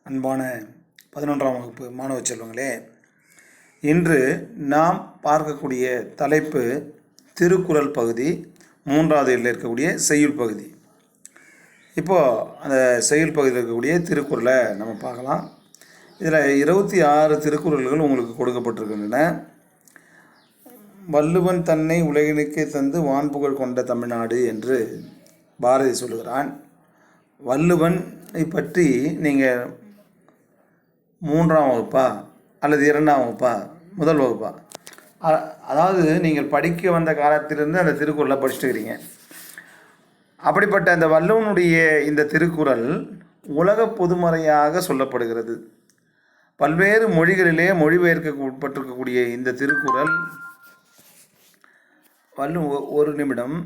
அன்பான 11ஆம் வகுப்பு மாணவ செல்வங்களே, இன்று நாம் பார்க்கக்கூடிய தலைப்பு திருக்குறள் பகுதி 3வது இதில் இருக்கக்கூடிய செய்யுள் பகுதி. இப்போது அந்த செய்யுள் பகுதியில் இருக்கக்கூடிய திருக்குறளை நம்ம பார்க்கலாம். இதில் 26 திருக்குறள்கள் உங்களுக்கு கொடுக்கப்பட்டிருக்கின்றன. வள்ளுவன் தன்னை உலகினுக்கே தந்து வான்புகழ் கொண்ட தமிழ்நாடு என்று பாரதி சொல்லுகிறான். வள்ளுவனை பற்றி நீங்கள் 3ஆம் வகுப்பா அல்லது 2ஆம் வகுப்பா முதல் வகுப்பா, அதாவது நீங்கள் படிக்க வந்த காலத்திலிருந்து அந்த திருக்குறளை படிச்சுட்டுக்கிறீங்க. அப்படிப்பட்ட அந்த வள்ளுவனுடைய இந்த திருக்குறள் உலக பொதுமறையாக சொல்லப்படுகிறது. பல்வேறு மொழிகளிலே மொழிபெயர்க்க உட்பட்டிருக்கக்கூடிய இந்த திருக்குறள் ஒரு நிமிடம்.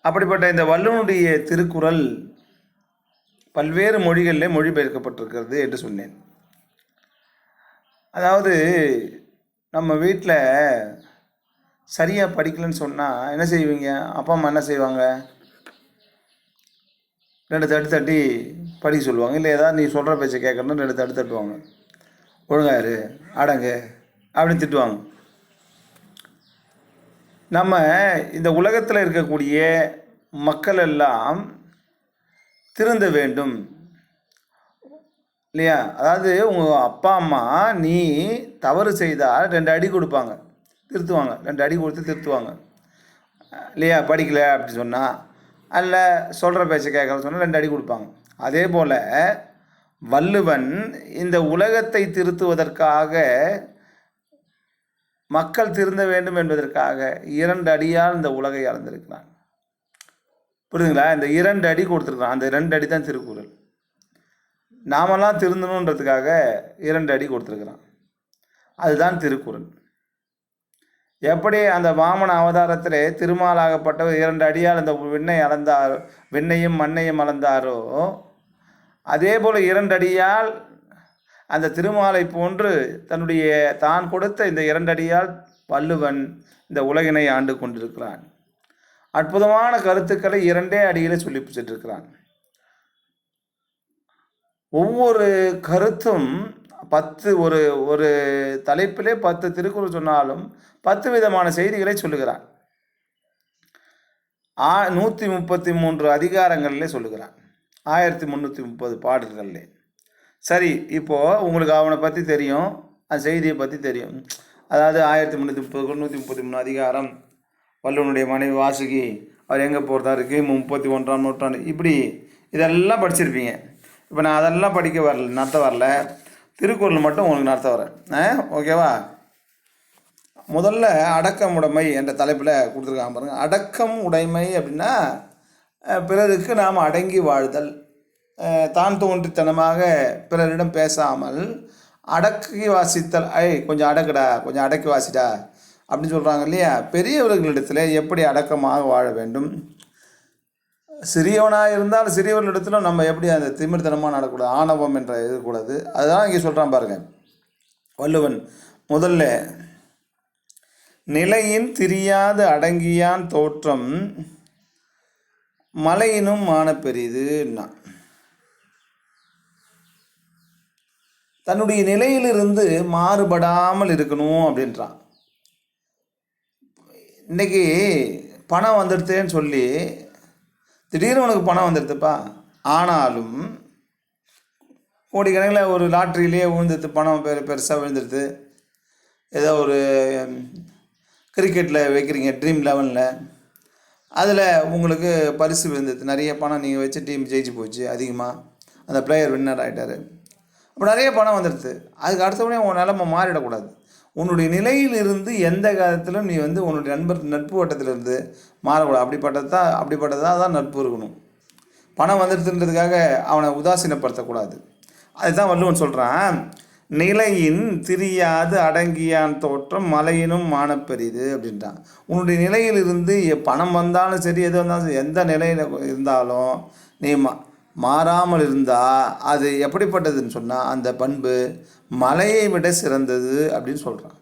அப்படிப்பட்ட இந்த வள்ளுவனுடைய திருக்குறள் பல்வேறு மொழிகளிலே மொழிபெயர்க்கப்பட்டிருக்கிறது என்று சொன்னேன். அதாவது நம்ம வீட்டில் சரியாக படிக்கலன்னு சொன்னால் என்ன செய்வீங்க? அப்பா அம்மா என்ன செய்வாங்க? 2 தட்டு தட்டி படிக்க சொல்லுவாங்க. இல்லை ஏதாவது நீ சொல்கிற பேச்சை கேட்கணும்னு 2 தட்டு தட்டுவாங்க. ஒழுங்காரு, அடங்கு அப்படின்னு திட்டுவாங்க. நம்ம இந்த உலகத்தில் இருக்கக்கூடிய மக்கள் எல்லாம் திருந்த வேண்டும் இல்லையா? அதாவது உங்கள் அப்பா அம்மா நீ தவறு செய்தால் 2 அடி கொடுப்பாங்க, திருத்துவாங்க. 2 அடி கொடுத்து திருத்துவாங்க இல்லையா? படிக்கலை அப்படி சொன்னால், அல்ல சொல்கிற பேச்சை கேட்கல சொன்னால் 2 அடி கொடுப்பாங்க. அதே போல் வள்ளுவன் இந்த உலகத்தை திருத்துவதற்காக, மக்கள் திருந்த வேண்டும் என்பதற்காக 2 அடியால் இந்த உலகை அளந்திருக்கிறான். புரியுதுங்களா? இந்த 2 அடி கொடுத்துருக்குறான். அந்த 2 அடி தான் திருக்குறள். நாமெல்லாம் திருந்தணுன்றதுக்காக 2 அடி கொடுத்துருக்குறான். அதுதான் திருக்குறள். எப்படி அந்த வாமன அவதாரத்திலே திருமாலாகப்பட்டவர் 2 அடியால் அந்த விண்ணையும் மண்ணையும் அளந்தாரோ, அதே போல் 2 அடியால் அந்த திருமாலை போன்று தான் கொடுத்த இந்த 2 அடியால் வள்ளுவன் இந்த உலகினை ஆண்டு கொண்டிருக்கிறான். அற்புதமான கருத்துக்களை 2 அடியில் சொல்லி சென்றிருக்கிறான். ஒவ்வொரு கருத்தும் 10 ஒரு தலைப்பிலே 10 திருக்குறள் சொன்னாலும் 10 விதமான செய்திகளை சொல்லுகிறான். 133 அதிகாரங்களிலே சொல்லுகிறான். 1330 பாடல்களிலே. சரி, இப்போது உங்களுக்கு அவனை பற்றி தெரியும், அந்த செய்தியை பற்றி தெரியும். அதாவது 1330 133 அதிகாரம், வள்ளுவனுடைய மனைவி வாசுகி, அவர் எங்கே போகிறதா இருக்குது, 31ஆம் நூற்றாண்டு, இப்படி இதெல்லாம் படிச்சிருப்பீங்க. இப்போ நான் அதெல்லாம் நடத்த வரல, திருக்குறள் மட்டும் உங்களுக்கு நடத்த வரேன். ஓகேவா? முதல்ல அடக்கம் உடைமை என்ற தலைப்பில் கொடுத்துருக்காங்க பாருங்கள். அடக்கம் உடைமை அப்படின்னா பிறருக்கு நாம் அடங்கி வாழ்தல், தான் தோன்றித்தனமாக பிறரிடம் பேசாமல் அடக்கி வாசித்தல். கொஞ்சம் அடக்குடா, கொஞ்சம் அடக்கி வாசிடா அப்படின்னு சொல்கிறாங்க இல்லையா? பெரியவர்களிடத்தில் எப்படி அடக்கமாக வாழ வேண்டும், சிறியவனாக இருந்தால் சிறியவர்களிடத்திலும் நம்ம எப்படி அந்த திமிர்த்தனமாக நடக்கூடாது, ஆணவம் என்ற இருக்கக்கூடாது. அதுதான் இங்கே சொல்கிறான் பாருங்கள் வள்ளுவன். முதல்ல நிலையின் திரியாது அடங்கியான் தோற்றம் மலையினும் மான பெரிதுன்னா, தன்னுடைய நிலையிலிருந்து மாறுபடாமல் இருக்கணும் அப்படின்றான். இன்றைக்கி பணம் வந்துடுதுன்னு சொல்லி திடீர்னு உனக்கு பணம் வந்துடுதுப்பா, ஆனாலும் கோடிக்கணக்கில் ஒரு லாட்ரியிலேயே விழுந்துடுது, பணம் பெருசாக விழுந்துடுது. ஏதோ ஒரு கிரிக்கெட்டில் வைக்கிறீங்க ட்ரீம் 11, அதில் உங்களுக்கு பரிசு விழுந்துடுது, நிறைய பணம் நீங்கள் வச்சு டீம் ஜெயிச்சு போச்சு, அதிகமாக அந்த பிளேயர் வின்னர் ஆகிட்டார். அப்போ நிறைய பணம் வந்துடுது. அதுக்கு அடுத்தவொடனே உன் நிலைமை மாறிடக்கூடாது. உன்னுடைய நிலையிலிருந்து எந்த காலத்திலும் நீ உன்னுடைய நட்பு வட்டத்திலிருந்து மாறக்கூடாது. அப்படிப்பட்டதாக தான் நட்பு இருக்கணும். பணம் வந்துடுதுன்றதுக்காக அவனை உதாசீனப்படுத்தக்கூடாது. அதுதான் வள்ளுவன் சொல்கிறான். நிலையின் திரியாது அடங்கியான் தோற்றம் மலையினும் மானப்பெரிது அப்படின்றான். உன்னுடைய நிலையிலிருந்து பணம் வந்தாலும் சரி, எது வந்தாலும் சரி, எந்த நிலையில் இருந்தாலும் நீ மாறாமல் இருந்தால் அது எப்படிப்பட்டதுன்னு சொன்னால் அந்த பண்பு மலையை விட சிறந்தது அப்படின்னு சொல்கிறான்.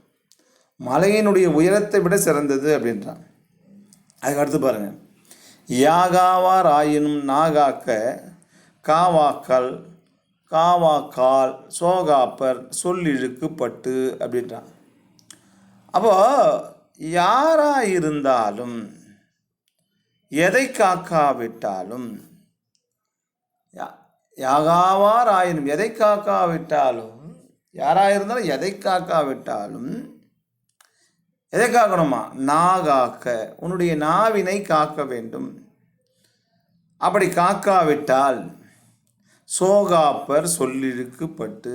மலையினுடைய உயரத்தை விட சிறந்தது அப்படின்றான். அதுக்கு அடுத்து பாருங்கள். யாகாவார் ஆயினும் நாகாக்க காவாக்கல், காவாக்கால், சோகாப்பர், சொல்லிழுக்கு பட்டு அப்படின்றான். அப்போது யாராக இருந்தாலும் எதை காக்காவிட்டாலும், யாகாவார் ஆயினும் எதை காக்காவிட்டாலும், யாராக இருந்தாலும் எதை காக்காவிட்டாலும், எதை காக்கணுமா? காக்க, உன்னுடைய நாவினை காக்க வேண்டும். அப்படி காக்காவிட்டால் சோகாப்பர் சொல்லிழுக்கு பட்டு,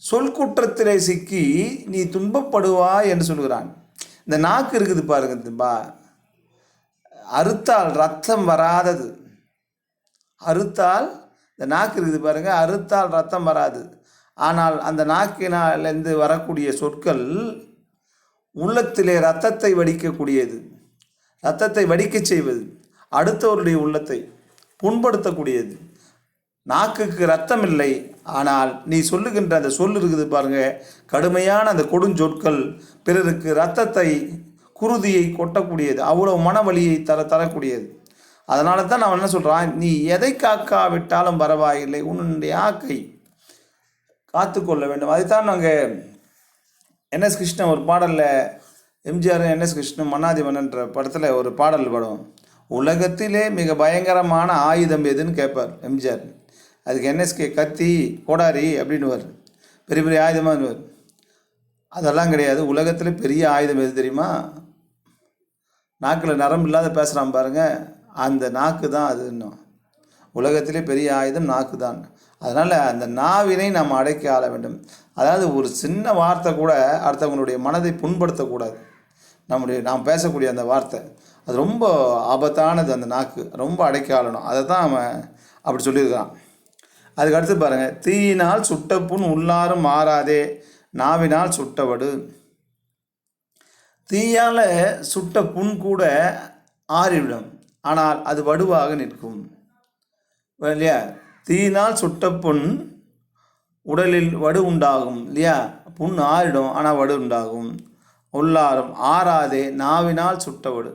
சொல் குற்றத்திலே சிக்கி நீ துன்பப்படுவாய் என்று சொல்கிறான். இந்த நாக்கு இருக்குது பாருங்க, அறுத்தால் ரத்தம் வராதது. அறுத்தால் இந்த நாக்கு இருக்குது பாருங்க, அறுத்தால் ரத்தம் வராது. ஆனால் அந்த நாக்கினாலிருந்து வரக்கூடிய சொற்கள் உள்ளத்திலே இரத்தத்தை வடிக்கக்கூடியது, இரத்தத்தை வடிக்க செய்வது, அடுத்தவருடைய உள்ளத்தை புண்படுத்தக்கூடியது. நாக்குக்கு ரத்தம் இல்லை, ஆனால் நீ சொல்லுகின்ற அந்த சொல் இருக்குது பாருங்க, கடுமையான அந்த கொடுஞ்சொற்கள் பிறருக்கு இரத்தத்தை, குருதியை கொட்டக்கூடியது, அவ்வளோ மனவலியை தரக்கூடியது. அதனால தான் நான் என்ன சொல்கிறான், நீ எதை காக்காவிட்டாலும் பரவாயில்லை, உன்னுடைய ஆக்கை காத்துக்கொள்ள வேண்டும். அதைத்தான் நாங்கள் என்எஸ் கிருஷ்ணன் ஒரு பாடலில், எம்ஜிஆர் என்எஸ் கிருஷ்ணன் மன்னாதிவனன்ற படத்தில் ஒரு பாடல் படம், உலகத்திலே மிக பயங்கரமான ஆயுதம் எதுன்னு கேட்பார் எம்ஜிஆர். அதுக்கு என்எஸ்கே கத்தி கோடாரி அப்படின்னுவார், பெரிய பெரிய ஆயுதமானவர். அதெல்லாம் கிடையாது. உலகத்தில் பெரிய ஆயுதம் எது தெரியுமா? நாக்கில் நரம்பு இல்லாத பேசுகிறான் பாருங்க, அந்த நாக்கு தான் அது. இன்னும் உலகத்திலே பெரிய ஆயுதம் நாக்கு தான். அதனால் அந்த நாவினை நாம் அடக்கி ஆள வேண்டும். அதாவது ஒரு சின்ன வார்த்தை கூட அடுத்தவங்களுடைய மனதை புண்படுத்தக்கூடாது. நாம் பேசக்கூடிய அந்த வார்த்தை அது ரொம்ப ஆபத்தானது. அந்த நாக்கு ரொம்ப அடக்கி ஆளணும். அதை தான் அவன் அப்படி சொல்லியிருக்கான். அதுக்கு அடுத்து பாருங்கள், தீயினால் சுட்ட புண் உள்ளாரும் மாறாதே, நாவினால் சுட்டவடு. தீயால் சுட்ட புண் கூட ஆறிவிடும், ஆனால் அது வடுவாக நிற்கும் இல்லையா? தீயினால் சுட்ட புண் உடலில் வடு உண்டாகும் இல்லையா? புண் ஆறிடும், ஆனால் வடு உண்டாகும். உள்ளாரும் ஆறாதே, நாவினால் சுட்டவடு.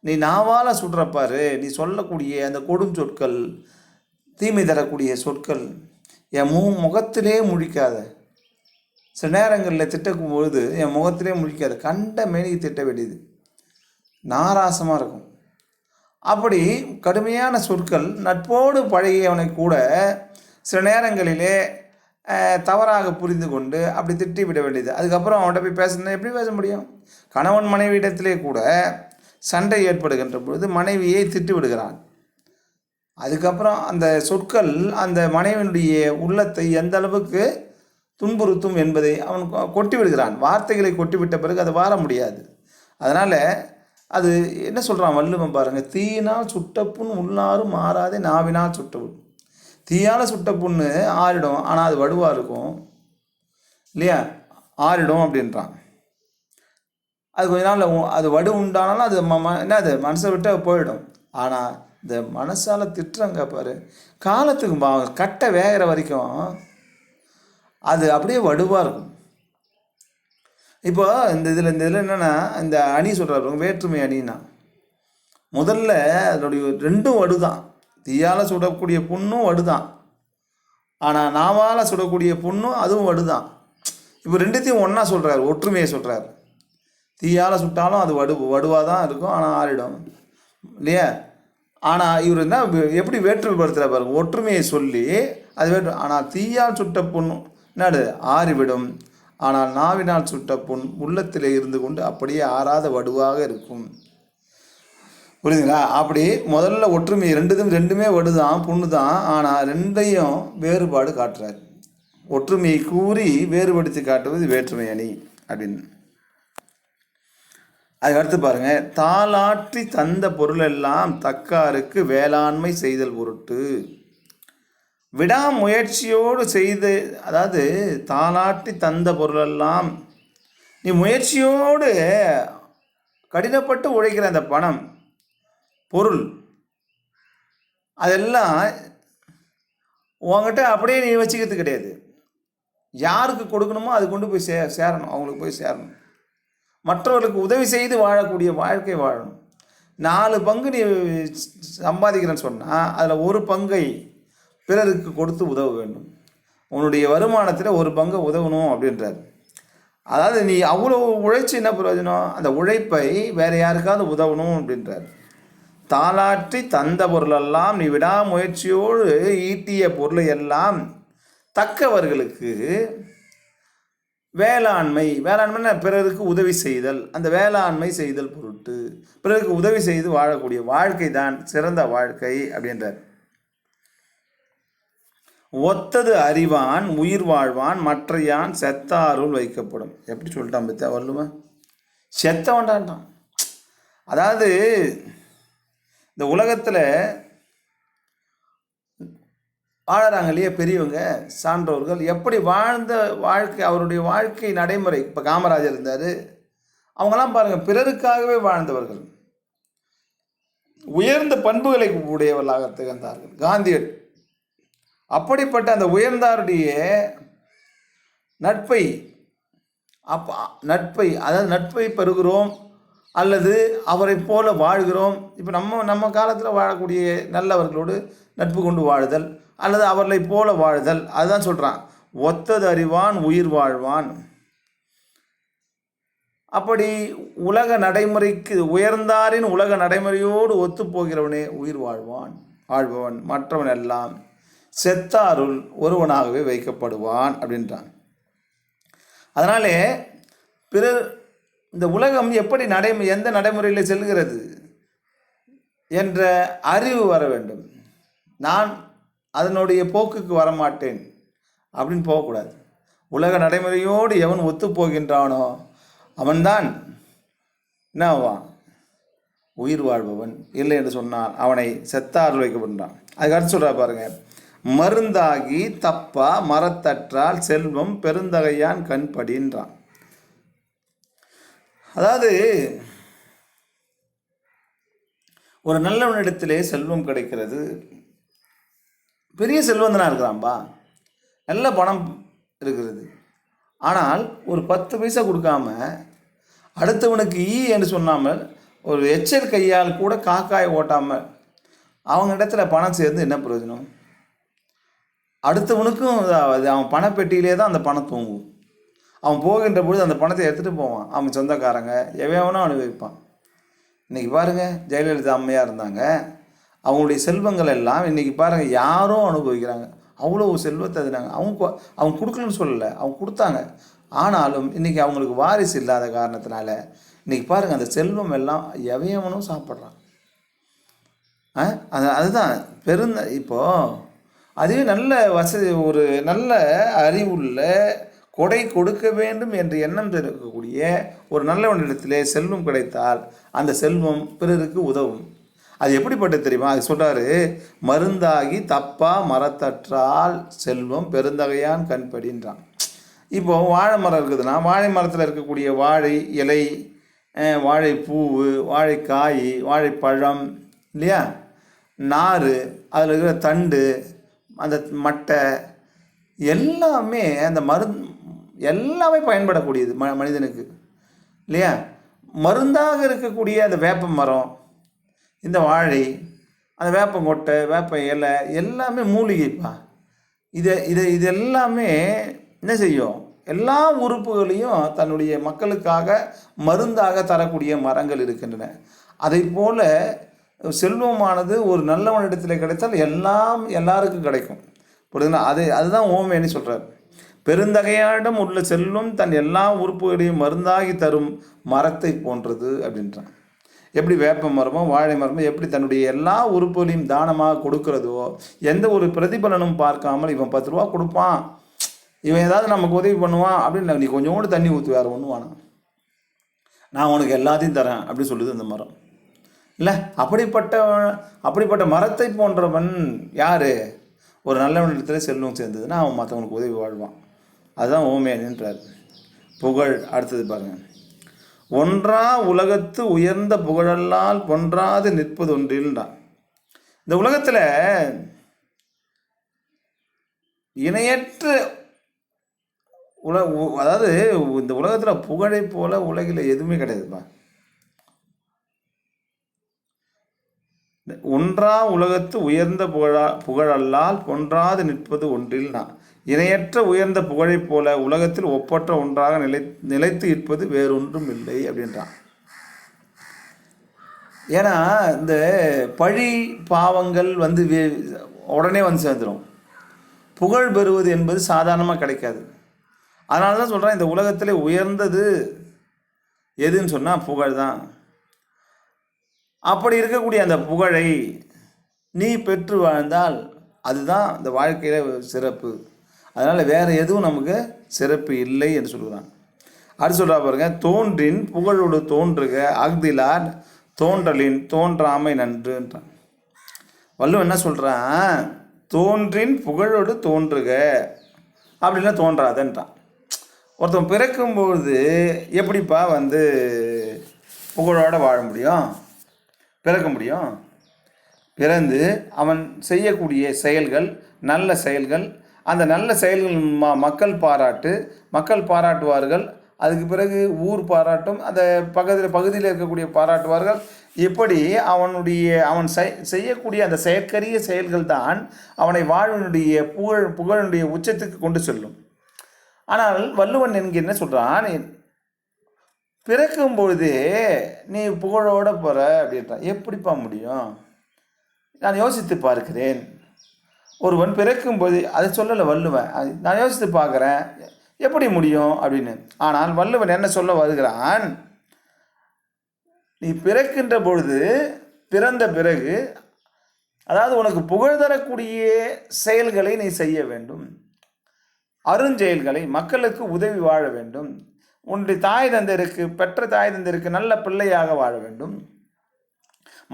நீ நாவால் சுடுறப்பாரு, நீ சொல்லக்கூடிய அந்த கொடும் சொற்கள், தீமை தரக்கூடிய சொற்கள், என் முகத்திலே முழிக்காத. சில நேரங்களில் திட்டக்கும் பொழுது என் முகத்திலே முழிக்காத, கண்ட மேனிக்கு திட்ட வேண்டியது, நாராசமாக இருக்கும். அப்படி கடுமையான சொற்கள் நட்போடு பழகியவனை கூட சில நேரங்களிலே தவறாக புரிந்து கொண்டு அப்படி திட்டி விட வேண்டியது. அதுக்கப்புறம் அவன்கிட்ட போய் பேசணும், எப்படி பேச முடியும்? கணவன் மனைவியிடத்திலே கூட சண்டை ஏற்படுகின்ற பொழுது மனைவியை திட்டு விடுகிறான். அதுக்கப்புறம் அந்த சொற்கள் அந்த மனைவியினுடைய உள்ளத்தை எந்த அளவுக்கு துன்புறுத்தும் என்பதை அவன் கொட்டி விடுகிறான். வார்த்தைகளை கொட்டி விட்ட பிறகு அது வார முடியாது. அதனால் அது என்ன சொல்கிறான் வள்ளுவன் பாருங்கள், தீயினால் சுட்ட புண் உள்ளாரும் மாறாதே, நாவினால் சுட்ட புண். தீயால் சுட்ட புண்ணு ஆறிடும், ஆனால் அது வடுவாக இருக்கும் இல்லையா? ஆறிடும் அப்படின்றான். அது கொஞ்ச நாள் அது வடு உண்டானாலும் அது என்னது மனசை விட்டு போயிடும். ஆனால் இந்த மனசால் திட்டுறங்க பாரு, காலத்துக்கு கட்டை வேகிற வரைக்கும் அது அப்படியே வடுவாக இருக்கும். இப்போ இந்த இதில் என்னென்னா, இந்த அணி சொல்கிறாரு வேற்றுமை அணின்னா, முதல்ல அதனுடைய ரெண்டும் வடு தான். தீயால் சுடக்கூடிய புண்ணும் வடு தான், ஆனால் நாவால் சுடக்கூடிய புண்ணும் அதுவும் வடு தான். இப்போ ரெண்டுத்தையும் ஒன்றா சொல்கிறார், ஒற்றுமையை சொல்கிறார். தீயால் சுட்டாலும் அது வடுவாக தான் இருக்கும், ஆனால் ஆறிடும் இல்லையா? ஆனால் இவர் என்ன எப்படி வேற்றுமைப்படுத்துகிற பாருங்க, ஒற்றுமையை சொல்லி அது ஆனால் தீயால் சுட்ட புண் என்னது ஆறிவிடும், ஆனால் நாவினால் சுட்ட புண் உள்ளத்திலே இருந்து கொண்டு அப்படியே ஆறாத வடுவாக இருக்கும். புரியுதுங்களா? அப்படி முதல்ல ஒற்றுமை ரெண்டுமே வடு தான், புண்ணு தான். ஆனால் ரெண்டையும் வேறுபாடு காட்டுறார். ஒற்றுமையை கூறி வேறுபடுத்தி காட்டுவது வேற்றுமை அணி அப்படின்னு. அதுக்கடுத்து பாருங்க, தாளாற்றி தந்த பொருளெல்லாம் தக்காருக்கு வேளாண்மை செய்தல் பொருட்டு. விடாமுயற்சியோடு செய்து, அதாவது தாளாட்டி தந்த பொருளெல்லாம், நீ முயற்சியோடு கடினப்பட்டு உழைக்கிற அந்த பணம் பொருள் அதெல்லாம் உங்ககிட்ட அப்படியே நீ வச்சுக்கிறது கிடையாது. யாருக்கு கொடுக்கணுமோ அது கொண்டு போய் சேரணும், அவங்களுக்கு போய் சேரணும். மற்றவர்களுக்கு உதவி செய்து வாழக்கூடிய வாழ்க்கை வாழணும். 4 பங்கு நீ சம்பாதிக்கிறேன்னு சொன்னால் அதில் ஒரு பங்கை பிறருக்கு கொடுத்து உதவ வேண்டும். உன்னுடைய வருமானத்தில் ஒரு பங்கு உதவணும் அப்படின்றார். அதாவது நீ அவ்வளோ உழைச்சி என்ன பிரயோஜனம், அந்த உழைப்பை வேறு யாருக்காவது உதவணும் அப்படின்றார். தாளாற்றி தந்த பொருளெல்லாம் நீ விடாமுயற்சியோடு ஈட்டிய பொருளை எல்லாம் தக்கவர்களுக்கு வேளாண்மைன்னா பிறருக்கு உதவி செய்தல், அந்த வேளாண்மை செய்தல் பொருட்டு பிறருக்கு உதவி செய்து வாழக்கூடிய வாழ்க்கை தான் சிறந்த வாழ்க்கை அப்படின்றார். ஒத்தது அறிவான் உயிர் வாழ்வான் மற்றையான் செத்தாருள் வைக்கப்படும். எப்படி சொல்லிட்டான் பத்தியா வள்ளுவன், செத்த வேண்டான்ட்டான். அதாவது இந்த உலகத்தில் வாழறாங்க இல்லையா பெரியவங்க சான்றோர்கள், எப்படி வாழ்ந்த வாழ்க்கை, அவருடைய வாழ்க்கை நடைமுறை. இப்போ காமராஜர் இருந்தார், அவங்கெல்லாம் பாருங்கள் பிறருக்காகவே வாழ்ந்தவர்கள், உயர்ந்த பண்புகளை உடையவர்களாக திகழ்ந்தார்கள். காந்தியர் அப்படிப்பட்ட அந்த உயர்ந்தாருடைய நட்பை பெறுகிறோம் அல்லது அவரை போல வாழ்கிறோம். இப்போ நம்ம காலத்தில் வாழக்கூடிய நல்லவர்களோடு நட்பு கொண்டு வாழுதல் அல்லது அவர்களை போல வாழுதல், அதுதான் சொல்கிறான். ஒத்தது அறிவான் உயிர் வாழ்வான். அப்படி உலக நடைமுறைக்கு உயர்ந்தாரின் உலக நடைமுறையோடு ஒத்து போகிறவனே உயிர் வாழ்பவன் மற்றவன் எல்லாம் செத்தாருள் ஒருவனாகவே வைக்கப்படுவான் அப்படின்றான். அதனாலே பிறர் இந்த உலகம் எப்படி எந்த நடைமுறையில் செல்கிறது என்ற அறிவு வர வேண்டும். நான் அதனுடைய போக்குக்கு வரமாட்டேன் அப்படின்னு போகக்கூடாது. உலக நடைமுறையோடு எவன் ஒத்து போகின்றானோ அவன்தான் என்ன ஆவான், உயிர் வாழ்பவன். இல்லை என்று சொன்னால் அவனை செத்தாருள் வைக்கப்படுறான். அதுக்கு அடுத்து சொல்கிறா பாருங்க, மருந்தாகி தப்பா மரத்தற்றால் செல்வம் பெருந்தகையான் கண்படின்றான். அதாவது ஒரு நல்லவனிடத்திலே செல்வம் கிடைக்கிறது, பெரிய செல்வந்தனாக இருக்கிறான்பா, நல்ல பணம் இருக்கிறது, ஆனால் ஒரு 10 பைசா கொடுக்காம அடுத்தவனுக்கு என்று சொன்னாமல் ஒரு எச்சல் கையால் கூட காக்காயை ஓட்டாமல் அவங்க இடத்துல பணம் சேர்ந்து என்ன பிரயோஜனம்? அடுத்தவனுக்கும் அவன் பணப்பெட்டியிலே தான் அந்த பணம் தூங்கும். அவன் போகின்ற பொழுது அந்த பணத்தை எடுத்துகிட்டு போவான், அவன் சொந்தக்காரங்க எவனும் அனுபவிப்பான். இன்றைக்கி பாருங்கள், ஜெயலலிதா அம்மையாக இருந்தாங்க, அவங்களுடைய செல்வங்கள் எல்லாம் இன்றைக்கி பாருங்கள் யாரோ அனுபவிக்கிறாங்க. அவ்வளோ செல்வத்தை அதுனாங்க. அவங்க கொடுக்கலன்னு சொல்லலை, அவங்க கொடுத்தாங்க. ஆனாலும் இன்றைக்கி அவங்களுக்கு வாரிசு இல்லாத காரணத்தினால இன்றைக்கி பாருங்கள் அந்த செல்வம் எல்லாம் எவனும் சாப்பிட்றான். அதுதான் இப்போது அதுவே நல்ல வசதி, ஒரு நல்ல அறிவுள்ள கொடை கொடுக்க வேண்டும் என்று எண்ணம் இருக்கக்கூடிய ஒரு நல்லவனிடத்திலே செல்வம் கிடைத்தால் அந்த செல்வம் பிறருக்கு உதவும். அது எப்படிப்பட்டது தெரியுமா? அது சொல்கிறாரு, மருந்தாகி தப்பா மரத்தற்றால் செல்வம் பெருந்தகையான் கண்படின்றான். இப்போது வாழை மரம் இருக்குதுன்னா வாழை மரத்தில் இருக்கக்கூடிய வாழை இலை, வாழைப்பூவு, வாழைக்காய், வாழைப்பழம் இல்லையா, நார், அதில் இருக்கிற தண்டு, அந்த மட்டை எல்லாமே அந்த எல்லாமே பயன்படக்கூடியது மனிதனுக்கு இல்லையா. மருந்தாக இருக்கக்கூடிய அந்த வேப்ப மரம், இந்த வாழை, அந்த வேப்பங்கொட்டை, வேப்ப இலை எல்லாமே மூலிகைப்பா. இது எல்லாமே என்ன செய்யும், எல்லா உறுப்புகளையும் தன்னுடைய மக்களுக்காக மருந்தாக தரக்கூடிய மரங்கள் இருக்கின்றன. அதை போல செல்வமானது ஒரு நல்லவனிடத்தில் கிடைத்தால் எல்லாருக்கும் கிடைக்கும். புரியுதுங்களா? அதுதான் ஓமேன்னு சொல்கிறார். பெருந்தகையாரிடம் உள்ள செல்வம் தன் எல்லா உறுப்புகளையும் மருந்தாகி தரும் மரத்தை போன்றது அப்படின்றான். எப்படி வேப்ப மரமோ வாழை மரமோ எப்படி தன்னுடைய எல்லா உறுப்புகளையும் தானமாக கொடுக்கிறதோ, எந்த ஒரு பிரதிபலனும் பார்க்காமல் இவன் 10 ரூபா கொடுப்பான், இவன் ஏதாவது நமக்கு உதவி பண்ணுவான் அப்படின்னு நீ கொஞ்சோண்டு தண்ணி ஊற்றி வேறு ஒன்று வானா, நான் உனக்கு எல்லாத்தையும் தரேன் அப்படி சொல்லுது அந்த மரம் இல்லை. அப்படிப்பட்ட மரத்தை போன்றவன் யார்? ஒரு நல்லவனிடத்தில் செல்வம் சேர்ந்ததுன்னா அவன் மற்றவனுக்கு உதவி வாழ்வான். அதுதான் ஓமேன்ன்றார். புகழ் அடுத்தது பாருங்கள், ஒன்றா உலகத்து உயர்ந்த புகழல்லால் பொன்றாது நிற்பது ஒன்றில்தான். இந்த உலகத்தில் இணையற்ற அதாவது இந்த உலகத்தில் புகழை போல உலகில் எதுவுமே கிடையாதுப்பா. ஒன்றா உலகத்து உயர்ந்த புகழல்லால் பொன்றாது நிற்பது ஒன்றில் நான் இணையற்ற உயர்ந்த புகழைப் போல உலகத்தில் ஒப்பற்ற ஒன்றாக நிலைத்து இருப்பது வேறொன்றும் இல்லை அப்படின்றான். ஏன்னா இந்த பழி பாவங்கள் உடனே சேர்ந்துடும். புகழ் பெறுவது என்பது சாதாரணமாக கிடைக்காது. அதனால தான் சொல்கிறேன், இந்த உலகத்தில் உயர்ந்தது எதுன்னு சொன்னால் புகழ் தான். அப்படி இருக்கக்கூடிய அந்த புகழை நீ பெற்று வாழ்ந்தால் அதுதான் இந்த வாழ்க்கையில் சிறப்பு. அதனால் வேறு எதுவும் நமக்கு சிறப்பு இல்லை என்று சொல்கிறான். அடுத்து சொல்கிறா பாருங்க, தோன்றின் புகழோடு தோன்றுக அஃதிலார் தோன்றலின் தோன்றாமை நன்றுன்றான். வள்ளுவன் என்ன சொல்கிறான், தோன்றின் புகழோடு தோன்றுக அப்படின்னா தோன்றாதன்றான். ஒருத்தன் பிறக்கும்போது எப்படிப்பா புகழோடு வாழ முடியும், பிறக்க முடியும்? பிறந்து அவன் செய்யக்கூடிய செயல்கள் நல்ல செயல்கள், அந்த நல்ல செயல்கள் மக்கள் பாராட்டுவார்கள். அதுக்கு பிறகு ஊர் பாராட்டும், அந்த பகுதியில் இருக்கக்கூடிய பாராட்டுவார்கள். இப்படி அவன் செய்யக்கூடிய அந்த செயற்கரிய செயல்கள் தான் அவனை வாழ்வினுடைய புகழினுடைய உச்சத்துக்கு கொண்டு செல்லும். ஆனால் வள்ளுவன் என்ன சொல்கிறான், பிறக்கும்பொழுதே நீ புகழோடு போகிற அப்படின்றான். எப்படிப்பா முடியும்? நான் யோசித்து பார்க்கிறேன். ஒருவன் பிறக்கும்போது அதை சொல்லலை வள்ளுவன், நான் யோசித்து பார்க்குறேன் எப்படி முடியும் அப்படின்னு. ஆனால் வள்ளுவன் என்ன சொல்ல வருகிறான், நீ பிறக்கின்ற பொழுது பிறந்த பிறகு அதாவது உனக்கு புகழ் தரக்கூடிய செயல்களை நீ செய்ய வேண்டும். அருஞ்செயல்களை, மக்களுக்கு உதவி வாழ வேண்டும். உன்னுடைய பெற்ற தாய் தந்தையருக்கு நல்ல பிள்ளையாக வாழ வேண்டும்.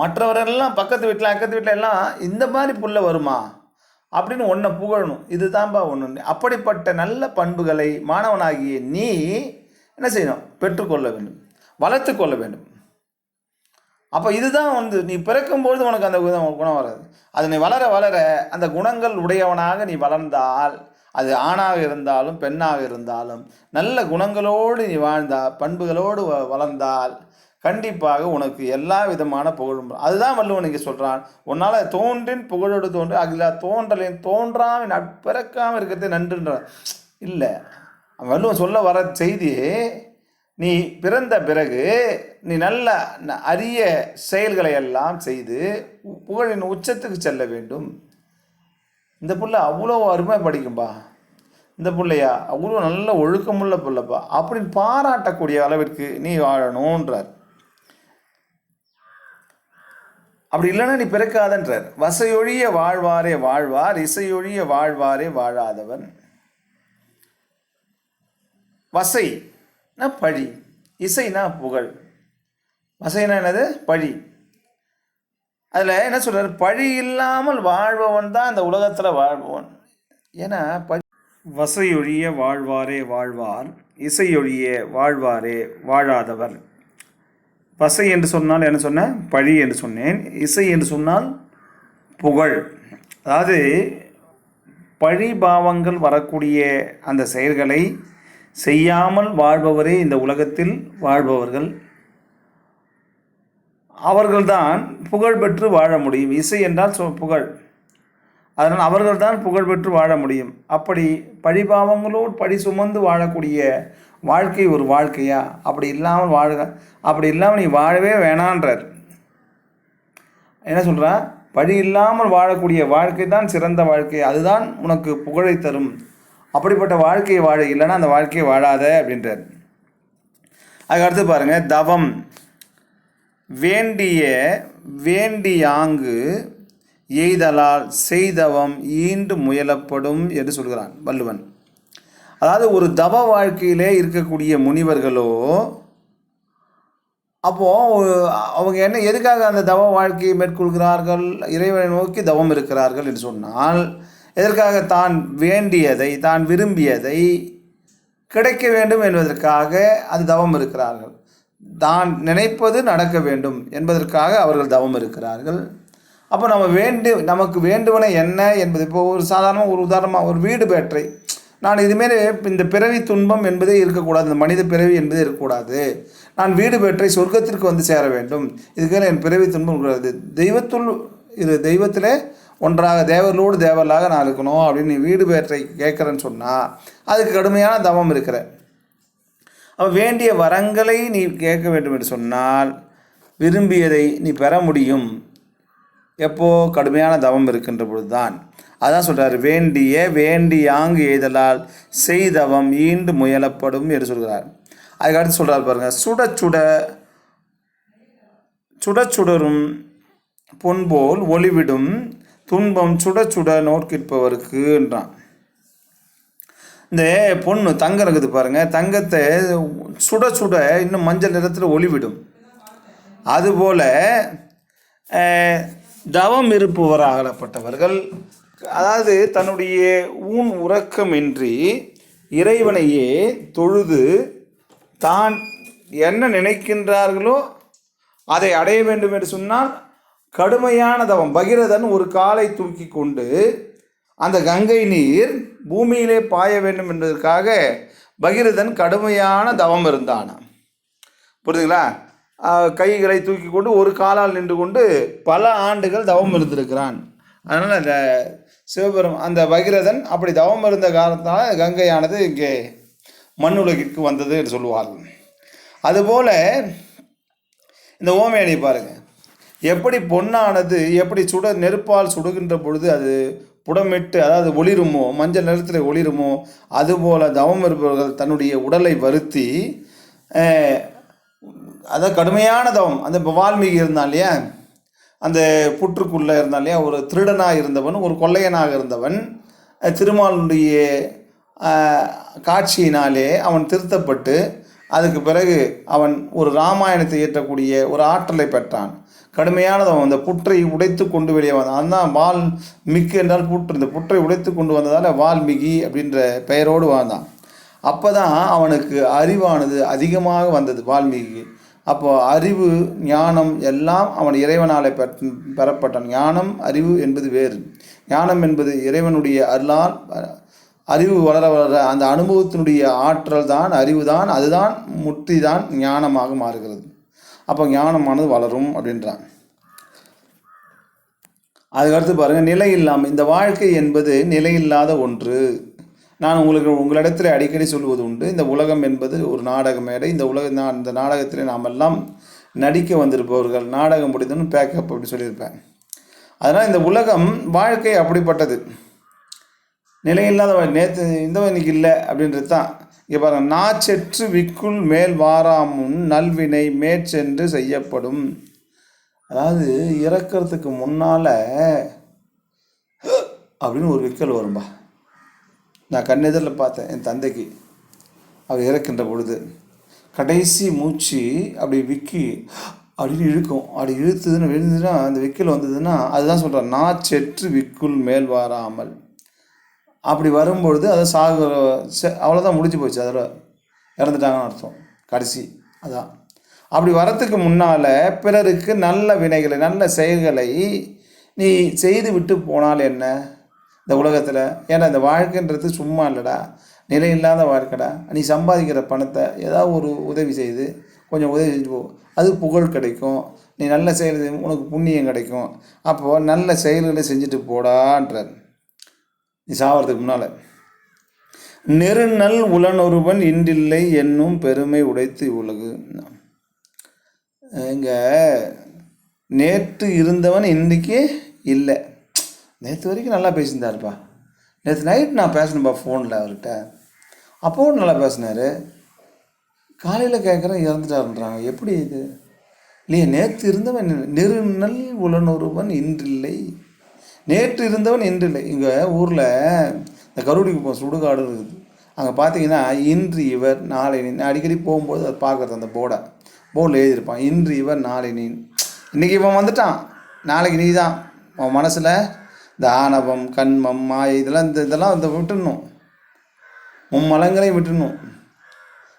மற்றவரெல்லாம் பக்கத்து வீட்டில் அக்கத்து வீட்டில் எல்லாம் இந்த மாதிரி புள்ள வருமா அப்படின்னு ஒன்றை புகழணும். இதுதான்பா ஒன்று. அப்படிப்பட்ட நல்ல பண்புகளை மாணவனாகிய நீ என்ன செய்யணும், பெற்றுக்கொள்ள வேண்டும், வளர்த்து கொள்ள வேண்டும். அப்போ இதுதான் நீ பிறக்கும்பொழுது உனக்கு அந்த குணம் வராது. அது நீ வளர வளர அந்த குணங்கள் உடையவனாக நீ வளர்ந்தால், அது ஆணாக இருந்தாலும் பெண்ணாக இருந்தாலும் நல்ல குணங்களோடு நீ வாழ்ந்தால், பண்புகளோடு வளர்ந்தால் கண்டிப்பாக உனக்கு எல்லா விதமான புகழும். அதுதான் வள்ளுவன் இங்கே சொல்கிறான், உன்னால் தோன்றின் புகழோடு தோன்று அதில் தோன்றலின் தோன்றாமல் பிறக்காமல் இருக்கிறது நன்றுன்ற இல்லை. வள்ளுவன் சொல்ல வர செய்தி, நீ பிறந்த பிறகு நீ நல்ல அரிய செயல்களை எல்லாம் செய்து புகழின் உச்சத்துக்கு செல்ல வேண்டும். இந்த பிள்ளை அவ்வளோ அருமையாக படிக்கும்பா, இந்த பிள்ளையா அவ்வளோ நல்ல ஒழுக்கமுள்ள பிள்ளைப்பா அப்படின்னு பாராட்டக்கூடிய அளவிற்கு நீ வாழணுன்றார். அப்படி இல்லைன்னா நீ பிறக்காதன்றார். வசையொழிய வாழ்வாரே வாழ்வார், இசையொழிய வாழ்வாரே வாழாதவன். வசைனா பழி, இசைனா புகழ். வசைனா என்னது? பழி. அதில் என்ன சொல்கிறார், பழி இல்லாமல் வாழ்பவன் தான் இந்த உலகத்தில் வாழ்பவன். ஏன்னா வசையொழிய வாழ்வாரே வாழ்வார், இசையொழிய வாழ்வாரே வாழாதவர். வசை என்று சொன்னால் என்ன சொன்னேன், பழி என்று சொன்னேன். இசை என்று சொன்னால் புகழ். அதாவது பழி பாவங்கள் வரக்கூடிய அந்த செயல்களை செய்யாமல் வாழ்பவரே இந்த உலகத்தில் வாழ்பவர்கள். அவர்கள்தான் புகழ் பெற்று வாழ முடியும். இசை என்றால் புகழ். அதனால் அவர்கள்தான் புகழ் பெற்று வாழ முடியும். அப்படி பழிபாவங்களோடு பழி சுமந்து வாழக்கூடிய வாழ்க்கை ஒரு வாழ்க்கையா? அப்படி இல்லாமல் நீ வாழவே வேணான்றார். என்ன சொல்கிறா, பழி இல்லாமல் வாழக்கூடிய வாழ்க்கை தான் சிறந்த வாழ்க்கை, அதுதான் உனக்கு புகழை தரும். அப்படிப்பட்ட வாழ்க்கையை வாழ, இல்லைன்னா அந்த வாழ்க்கையை வாழாத அப்படின்றார். அதுக்கு அடுத்து பாருங்கள், தவம் வேண்டியாங்கு எய்தலால் செய்தவம் ஈண்டு முயலப்படும் என்று சொல்கிறான் வள்ளுவன். அதாவது ஒரு தவ வாழ்க்கையிலே இருக்கக்கூடிய முனிவர்களோ, அப்போது அவங்க எதுக்காக அந்த தவ வாழ்க்கையை மேற்கொள்கிறார்கள்? இறைவனை நோக்கி தவம் இருக்கிறார்கள் என்று சொன்னால், எதற்காக? தான் வேண்டியதை, தான் விரும்பியதை கிடைக்க வேண்டும் என்பதற்காக அது தவம் இருக்கிறார்கள். தான் நினைப்பது நடக்க வேண்டும் என்பதற்காக அவர்கள் தவம் இருக்கிறார்கள். அப்போ நமக்கு வேண்டுவன என்ன என்பது, இப்போ ஒரு உதாரணமாக ஒரு வீடு பேற்றை, நான் இதுமாரி இந்த பிறவி துன்பம் என்பதே இருக்கக்கூடாது, இந்த மனித பிறவி என்பதே இருக்கக்கூடாது, நான் வீடு பெற்றை சொர்க்கத்திற்கு சேர வேண்டும், இதுக்காக என் பிறவி துன்பம் கூடாது, தெய்வத்துள் இரு தெய்வத்திலே ஒன்றாக தேவர்களோடு தேவர்களாக நான் இருக்கணும் அப்படின்னு நீ வீடு பேற்றை கேட்குறேன்னு சொன்னால் அதுக்கு கடுமையான தவம் இருக்கிற. அப்போ வேண்டிய வரங்களை நீ கேட்க வேண்டும் என்று சொன்னால் விரும்பியதை நீ பெற முடியும். எப்போ? கடுமையான தவம் இருக்கின்ற பொழுது தான். அதான் சொல்கிறார், வேண்டியாங்கு எய்தலால் செய்தவம் ஈண்டு முயலப்படும் என்று சொல்கிறார். அதுக்கு அடுத்து சொல்கிறார் பாருங்கள், சுடரும் பொன்போல் ஒளிவிடும் துன்பம் சுட நோக்கிற்பவருக்குன்றான். இந்த பொண்ணு தங்கம் இருக்குது பாருங்கள், தங்கத்தை சுட இன்னும் மஞ்சள் நிறத்தில் ஒளிவிடும். அதுபோல் தவம் இருப்பவராகப்பட்டவர்கள், அதாவது தன்னுடைய உறக்கமின்றி இறைவனையே தொழுது தான் என்ன நினைக்கின்றார்களோ அதை அடைய வேண்டும் என்று சொன்னால் கடுமையான தவம். பகீரதன் ஒரு காலை தூக்கி கொண்டு அந்த கங்கை நீர் பூமியிலே பாய வேண்டும் என்பதற்காக பகீரதன் கடுமையான தவம் இருந்தான். புரியுதுங்களா? கைகளை தூக்கி கொண்டு ஒரு காலால் நின்று கொண்டு பல ஆண்டுகள் தவம் இருந்திருக்கிறான். அதனால் அந்த அந்த பகீரதன் அப்படி தவம் இருந்த காரணத்தினால கங்கையானது இங்கே மண்ணுலகிற்கு வந்தது என்று சொல்லுவார்கள். அதுபோல் இந்த ஓமையணி பாருங்கள், எப்படி பொன்னானது எப்படி நெருப்பால் சுடுகின்ற பொழுது அது புடமிட்டு, அதாவது ஒளிருமோ, மஞ்சள் நிறத்தில் ஒளிருமோ, அதுபோல் தவம் இருப்பவர்கள் தன்னுடைய உடலை வருத்தி, அதாவது கடுமையான தவம். அந்த வால்மீகி இருந்தான் இல்லையா, அந்த புற்றுக்குள்ளே இருந்தான் இல்லையா, ஒரு திருடனாக இருந்தவன், ஒரு கொள்ளையனாக இருந்தவன், திருமாலுடைய காட்சியினாலே அவன் திருத்தப்பட்டு அதுக்கு பிறகு அவன் ஒரு ராமாயணத்தை இயற்றக்கூடிய ஒரு ஆற்றலை பெற்றான். கடுமையானது அந்த புற்றை உடைத்து கொண்டு வெளியே வந்தான். அதுதான் வால்மிக்கு என்றால் புற்று. இந்த புற்றை உடைத்து கொண்டு வந்ததால் வால்மீகி அப்படின்ற பெயரோடு வாழ்ந்தான். அப்போ தான் அவனுக்கு அறிவானது அதிகமாக வந்தது வால்மீகி. அப்போ அறிவு ஞானம் எல்லாம் அவன் இறைவனாலே பெறப்பட்டான். ஞானம் அறிவு என்பது வேறு. ஞானம் என்பது இறைவனுடைய அருளால் அறிவு வளர அந்த அனுபவத்தினுடைய ஆற்றல் தான், அறிவு தான், அதுதான் முற்றி தான் ஞானமாக மாறுகிறது. அப்போ ஞானமானது வளரும் அப்படின்றான். அதுக்கடுத்து பாருங்கள், நிலை இல்லாமல் இந்த வாழ்க்கை என்பது நிலையில்லாத ஒன்று. நான் உங்களிடத்தில் அடிக்கடி சொல்வது உண்டு, இந்த உலகம் என்பது ஒரு நாடக மேடை. இந்த நாடகத்தில் நாம் எல்லாம் நடிக்க வந்திருப்பவர்கள். நாடகம் முடிந்தோன்னு பேக்கப் அப்படி சொல்லியிருப்பேன். அதனால் இந்த உலகம் வாழ்க்கை அப்படிப்பட்டது, நிலையில்லாத. நேற்று இன்னைக்கு இல்லை அப்படின்றது தான். இங்கே பாருங்கள், நாச்செற்று விக்குள் மேல் வாராமுன் நல்வினை மேற்சென்று செய்யப்படும். அதாவது இறக்கிறதுக்கு முன்னால் அப்படின்னு ஒரு விக்கல் வரும்பா. நான் கண்ணெதிரில் பார்த்தேன் என் தந்தைக்கு. அவர் இறக்கின்ற பொழுது கடைசி மூச்சு அப்படி விக்கி அப்படின்னு இழுக்கும். அப்படி இழுத்துதுன்னு விழுந்துன்னா அந்த விக்கல் வந்ததுன்னா அதுதான் சொல்கிறேன், நாச்செற்று விக்குள் மேல் வாராமல். அப்படி வரும்பொழுது அதை அவ்வளோதான், முடிஞ்சு போச்சு, அதில் இறந்துட்டாங்கன்னு அர்த்தம். கடைசி அதான். அப்படி வரத்துக்கு முன்னால் பிறருக்கு நல்ல வினைகளை நல்ல செயல்களை நீ செய்து விட்டு போனால் என்ன இந்த உலகத்தில்? ஏன்னா இந்த வாழ்க்கைன்றது சும்மா இல்லைடா, நிலை இல்லாத வாழ்க்கைடா. நீ சம்பாதிக்கிற பணத்தை ஏதாவது ஒரு உதவி செய்து கொஞ்சம் உதவி செஞ்சு போ, அது புகழ் கிடைக்கும். நீ நல்ல செயல் உனக்கு புண்ணியம் கிடைக்கும். அப்போது நல்ல செயல்களை செஞ்சுட்டு போடான்றார். நீ சாவறதுக்கு முன்னால் நெருநல் உளனொருவன் இன்றில்லை என்னும் பெருமை உடைத்து உலகு. இங்கே நேற்று இருந்தவன் இன்றைக்கி இல்லை. நேற்று வரைக்கும் நல்லா பேசியிருந்தாருப்பா, நேற்று நைட் நான் பேசணும்பா ஃபோனில் அவர்கிட்ட, அப்போவும் நல்லா பேசினார், காலையில் கேட்குறேன் இறந்துட்டாருன்றாங்க. எப்படி இது இல்லையா? நேற்று இருந்தவன் நெருநல் உளனொருவன் இன்றில்லை, நேற்று இருந்தவன் இன்றில்லை. இங்கே ஊரில் இந்த கருடிக்கு சுடுகாடு இருக்குது. அங்கே பார்த்தீங்கன்னா இன்று இவர் நாளை நீ, அடிக்கடி போகும்போது அதை பார்க்குறது, அந்த போர்டில் எழுதியிருப்பான், இன்று இவர் நாளை நீ. இன்றைக்கி இவன் வந்துட்டான், நாளைக்கு நீ தான். உன் மனசில் இந்த ஆணவம் கண்மம் மாயை இதெல்லாம் விட்டுடணும், மும்மலங்களையும் விட்டுடணும்.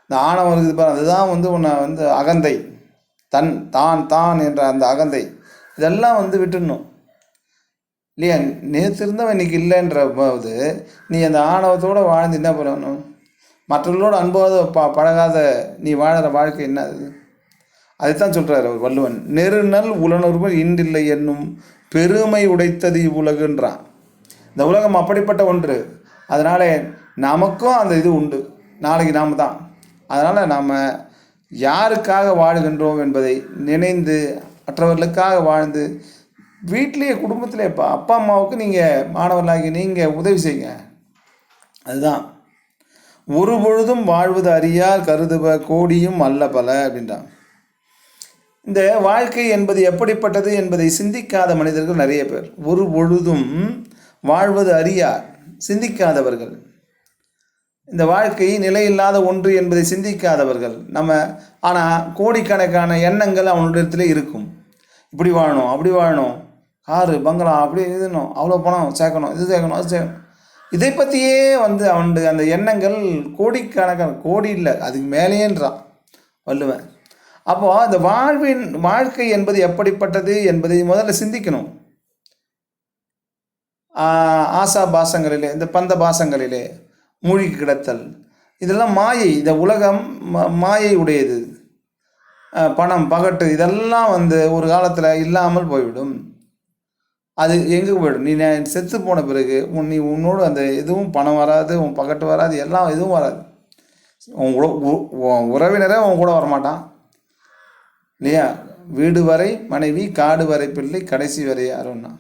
இந்த ஆணவம் இருக்குது பாரு, அதுதான் உன்னை அகந்தை, தான் என்ற அந்த அகந்தை, இதெல்லாம் விட்டுடணும் இல்லையா? நேற்று இருந்தவன் இன்றைக்கி இல்லைன்ற போது நீ அந்த ஆணவத்தோடு வாழ்ந்து என்ன பண்ணணும்? மற்றவர்களோடு அன்போடு பழகாத நீ வாழற வாழ்க்கை என்ன அது? அதைத்தான் சொல்கிறார் அவர் வள்ளுவன். நெருநல் உளனுறுவர் இன்றில்லை என்னும் பெருமை உடைத்தது இவ்வுலகுன்றான். இந்த உலகம் அப்படிப்பட்ட ஒன்று. அதனால் நமக்கும் அந்த இது உண்டு, நாளைக்கு நாம் தான். அதனால் நாம் யாருக்காக வாழுகின்றோம் என்பதை நினைந்து மற்றவர்களுக்காக வாழ்ந்து வீட்டிலேயே குடும்பத்திலே அப்பா அம்மாவுக்கு நீங்கள் மாணவர்களாகி நீங்கள் உதவி செய்யுங்க. அதுதான். ஒரு பொழுதும் வாழ்வது அறியார் கருதுப கோடியும் அல்ல பல அப்படின்றான். இந்த வாழ்க்கை என்பது எப்படிப்பட்டது என்பதை சிந்திக்காத மனிதர்கள் நிறைய பேர். ஒரு பொழுதும் வாழ்வது அறியார், சிந்திக்காதவர்கள். இந்த வாழ்க்கை நிலையில்லாத ஒன்று என்பதை சிந்திக்காதவர்கள் நம்ம. ஆனால் கோடிக்கணக்கான எண்ணங்கள் அவனுடைய இருக்கும். இப்படி வாழணும், அப்படி வாழணும், காரு பங்களா அப்படி இதுணும், அவ்வளோ பணம் சேர்க்கணும், இது சேர்க்கணும், அது சேர்க்கணும். இதை பற்றியே அவனுடைய அந்த எண்ணங்கள் கோடிக்கணக்கான, கோடி இல்லை அதுக்கு மேலேன்றான் வள்ளுவன். அப்போது அந்த வாழ்க்கை என்பது எப்படிப்பட்டது என்பதை முதல்ல சிந்திக்கணும். ஆசா பாசங்களிலே, இந்த பந்த பாசங்களிலே மூழ்கி கிடத்தல், இதெல்லாம் மாயை. இந்த உலகம் மாயை உடையது. பணம் பகட்டு இதெல்லாம் ஒரு காலத்தில் இல்லாமல் போய்விடும். அது எங்கே போய்டும்? நீ செத்து போன பிறகு நீ உன்னோடு அந்த எதுவும் பணம் வராது, உன் பகட்டு வராது, எல்லாம் எதுவும் வராது. உன் உறவினரே உன் கூட வரமாட்டான் இல்லையா? வீடு வரை மனைவி, காடு வரை பிள்ளை, கடைசி வரை யாருன்னா.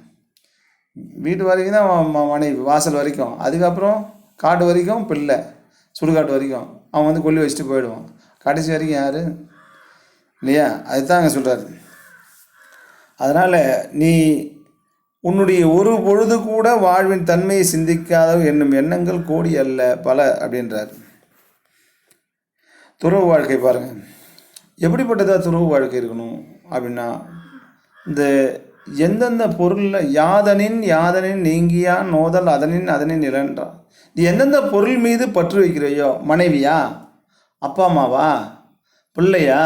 வீடு வரைக்கும் தான் மனைவி, வாசல் வரைக்கும். அதுக்கப்புறம் காடு வரைக்கும் பிள்ளை, சுடுகாட்டு வரைக்கும் அவன் கொல்லி வச்சுட்டு போயிடுவான். கடைசி வரைக்கும் யார் இல்லையா? அதுதான் அங்கே சொல்கிறாரு. அதனால் நீ உன்னுடைய ஒரு பொழுது கூட வாழ்வின் தன்மையை சிந்திக்காத என்னும் எண்ணங்கள் கோடி அல்ல பல அப்படின்றார். துறவு வாழ்க்கை பாருங்கள், எப்படிப்பட்டதாக துறவு வாழ்க்கை இருக்கணும் அப்படின்னா, இந்த எந்தெந்த பொருளில் யாதனின் நீங்கியான் நோதல் அதனின் இழன்றான். நீ எந்தெந்த பொருள் மீது பற்று வைக்கிறையோ, மனைவியா, அப்பா அம்மாவா, பிள்ளையா,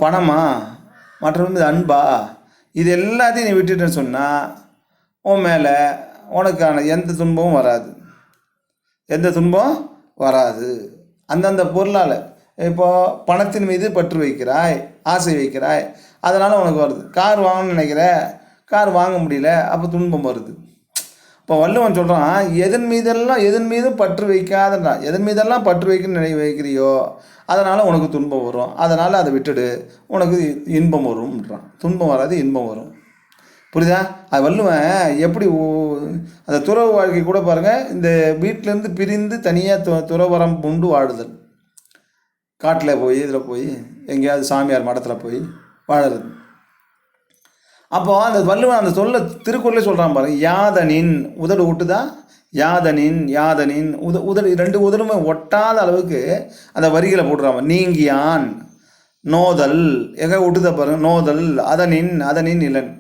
பணமா, மற்ற அன்பா, இது எல்லாத்தையும் நீ விட்டுட்டுன்னு சொன்னால் உன் மேலே உனக்கான எந்த துன்பமும் வராது. அந்தந்த பொருளால் இப்போது பணத்தின் மீது பற்று வைக்கிறாய், ஆசை வைக்கிறாய், அதனால் உனக்கு வருது. கார் வாங்கணும்னு நினைக்கிற, கார் வாங்க முடியல, அப்போ துன்பம் வருது. இப்போ வள்ளுவன் சொல்கிறான், எதன் மீதும் பற்று வைக்காதன்றான். எதன் மீதெல்லாம் பற்று வைக்கணும்னு வைக்கிறியோ அதனால் உனக்கு துன்பம் வரும். அதனால் அதை விட்டுடு, உனக்கு இன்பம் வரும்ன்றான். துன்பம் வராது, இன்பம் வரும். புரியுதா? அது வள்ளுவன் எப்படி அந்த துறவு வாழ்க்கை கூட பாருங்கள். இந்த வீட்டிலேருந்து பிரிந்து தனியாக துறவரம் கொண்டு வாழுதல், காட்டில் போய் இதில் போய் எங்கேயாவது சாமியார் மடத்தில் போய் வாழறது. அப்போது அந்த வள்ளுவன் அந்த திருக்குறளே சொல்கிறான் பாருங்க. யாதனின் உதடு விட்டுதான், யாதனின் உதடு ரெண்டு உதடுமே ஒட்டாத அளவுக்கு அந்த வரிகளை போட்டுறான். நீங்கியான் நோதல் எங்கே விட்டுத பாருங்க, நோதல் அதனின் இளன்.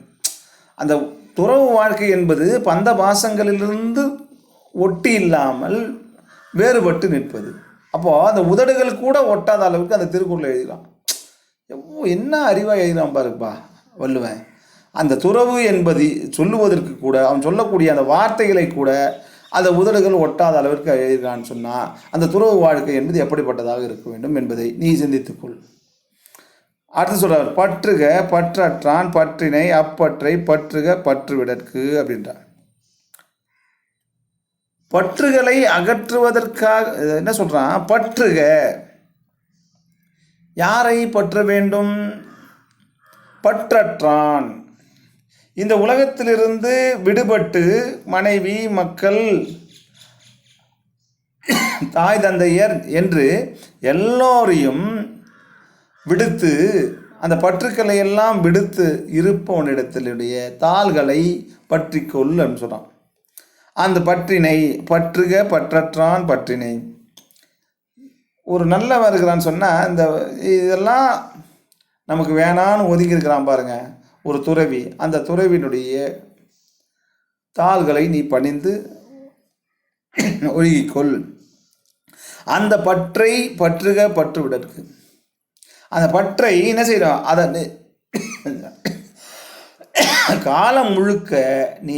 அந்த துறவு வாழ்க்கை என்பது பந்த பாசங்களிலிருந்து ஒட்டி இல்லாமல் வேறுபட்டு நிற்பது. அப்போது அந்த உதடுகள் கூட ஒட்டாத அளவுக்கு அந்த திருக்குறளை எழுதிக்கலாம். என்ன அறிவாக எழுதினான் பாருப்பா வள்ளுவன். அந்த துறவு என்பது சொல்லுவதற்கு கூட, அவன் சொல்லக்கூடிய அந்த வார்த்தைகளை கூட அந்த உதடுகள் ஒட்டாத அளவிற்கு எழுதினான்னு சொன்னால் அந்த துறவு வாழ்க்கை என்பது எப்படிப்பட்டதாக இருக்க வேண்டும் என்பதை நீ சிந்தித்துக்கொள். அடுத்து சொல்கிறார், பற்றுக பற்றற்றான் பற்றினை அப்பற்றை பற்றுக பற்றுவிடற்கு அப்படின்றார். பற்றுகளை அகற்றுவதற்காக என்ன சொல்கிறான்? பற்றுக, யாரை பற்ற வேண்டும்? பற்றற்றான், இந்த உலகத்திலிருந்து விடுபட்டு மனைவி, மக்கள், தாய் தந்தையர் என்று எல்லோரையும் விடுத்து, அந்த பற்றுக்களை எல்லாம் விடுத்து இருப்பவனிடத்திலுடைய தாள்களை பற்றி கொள் அப்படின்னு சொல்கிறான். அந்த பற்றினை பற்றுக பற்றற்றான் பற்றினை. ஒரு நல்லவன் இருக்கிறான்னு சொன்னால் இந்த இதெல்லாம் நமக்கு வேணான்னு ஒதுங்கி இருக்கிறான் பாருங்க ஒரு துறவி. அந்த துறவினுடைய தாள்களை நீ பணிந்து ஒழுகிக்கொள். அந்த பற்றை பற்றுக பற்று விடற்கு. அந்த பற்றை என்ன செய்யணும்? அதை காலம் முழுக்க நீ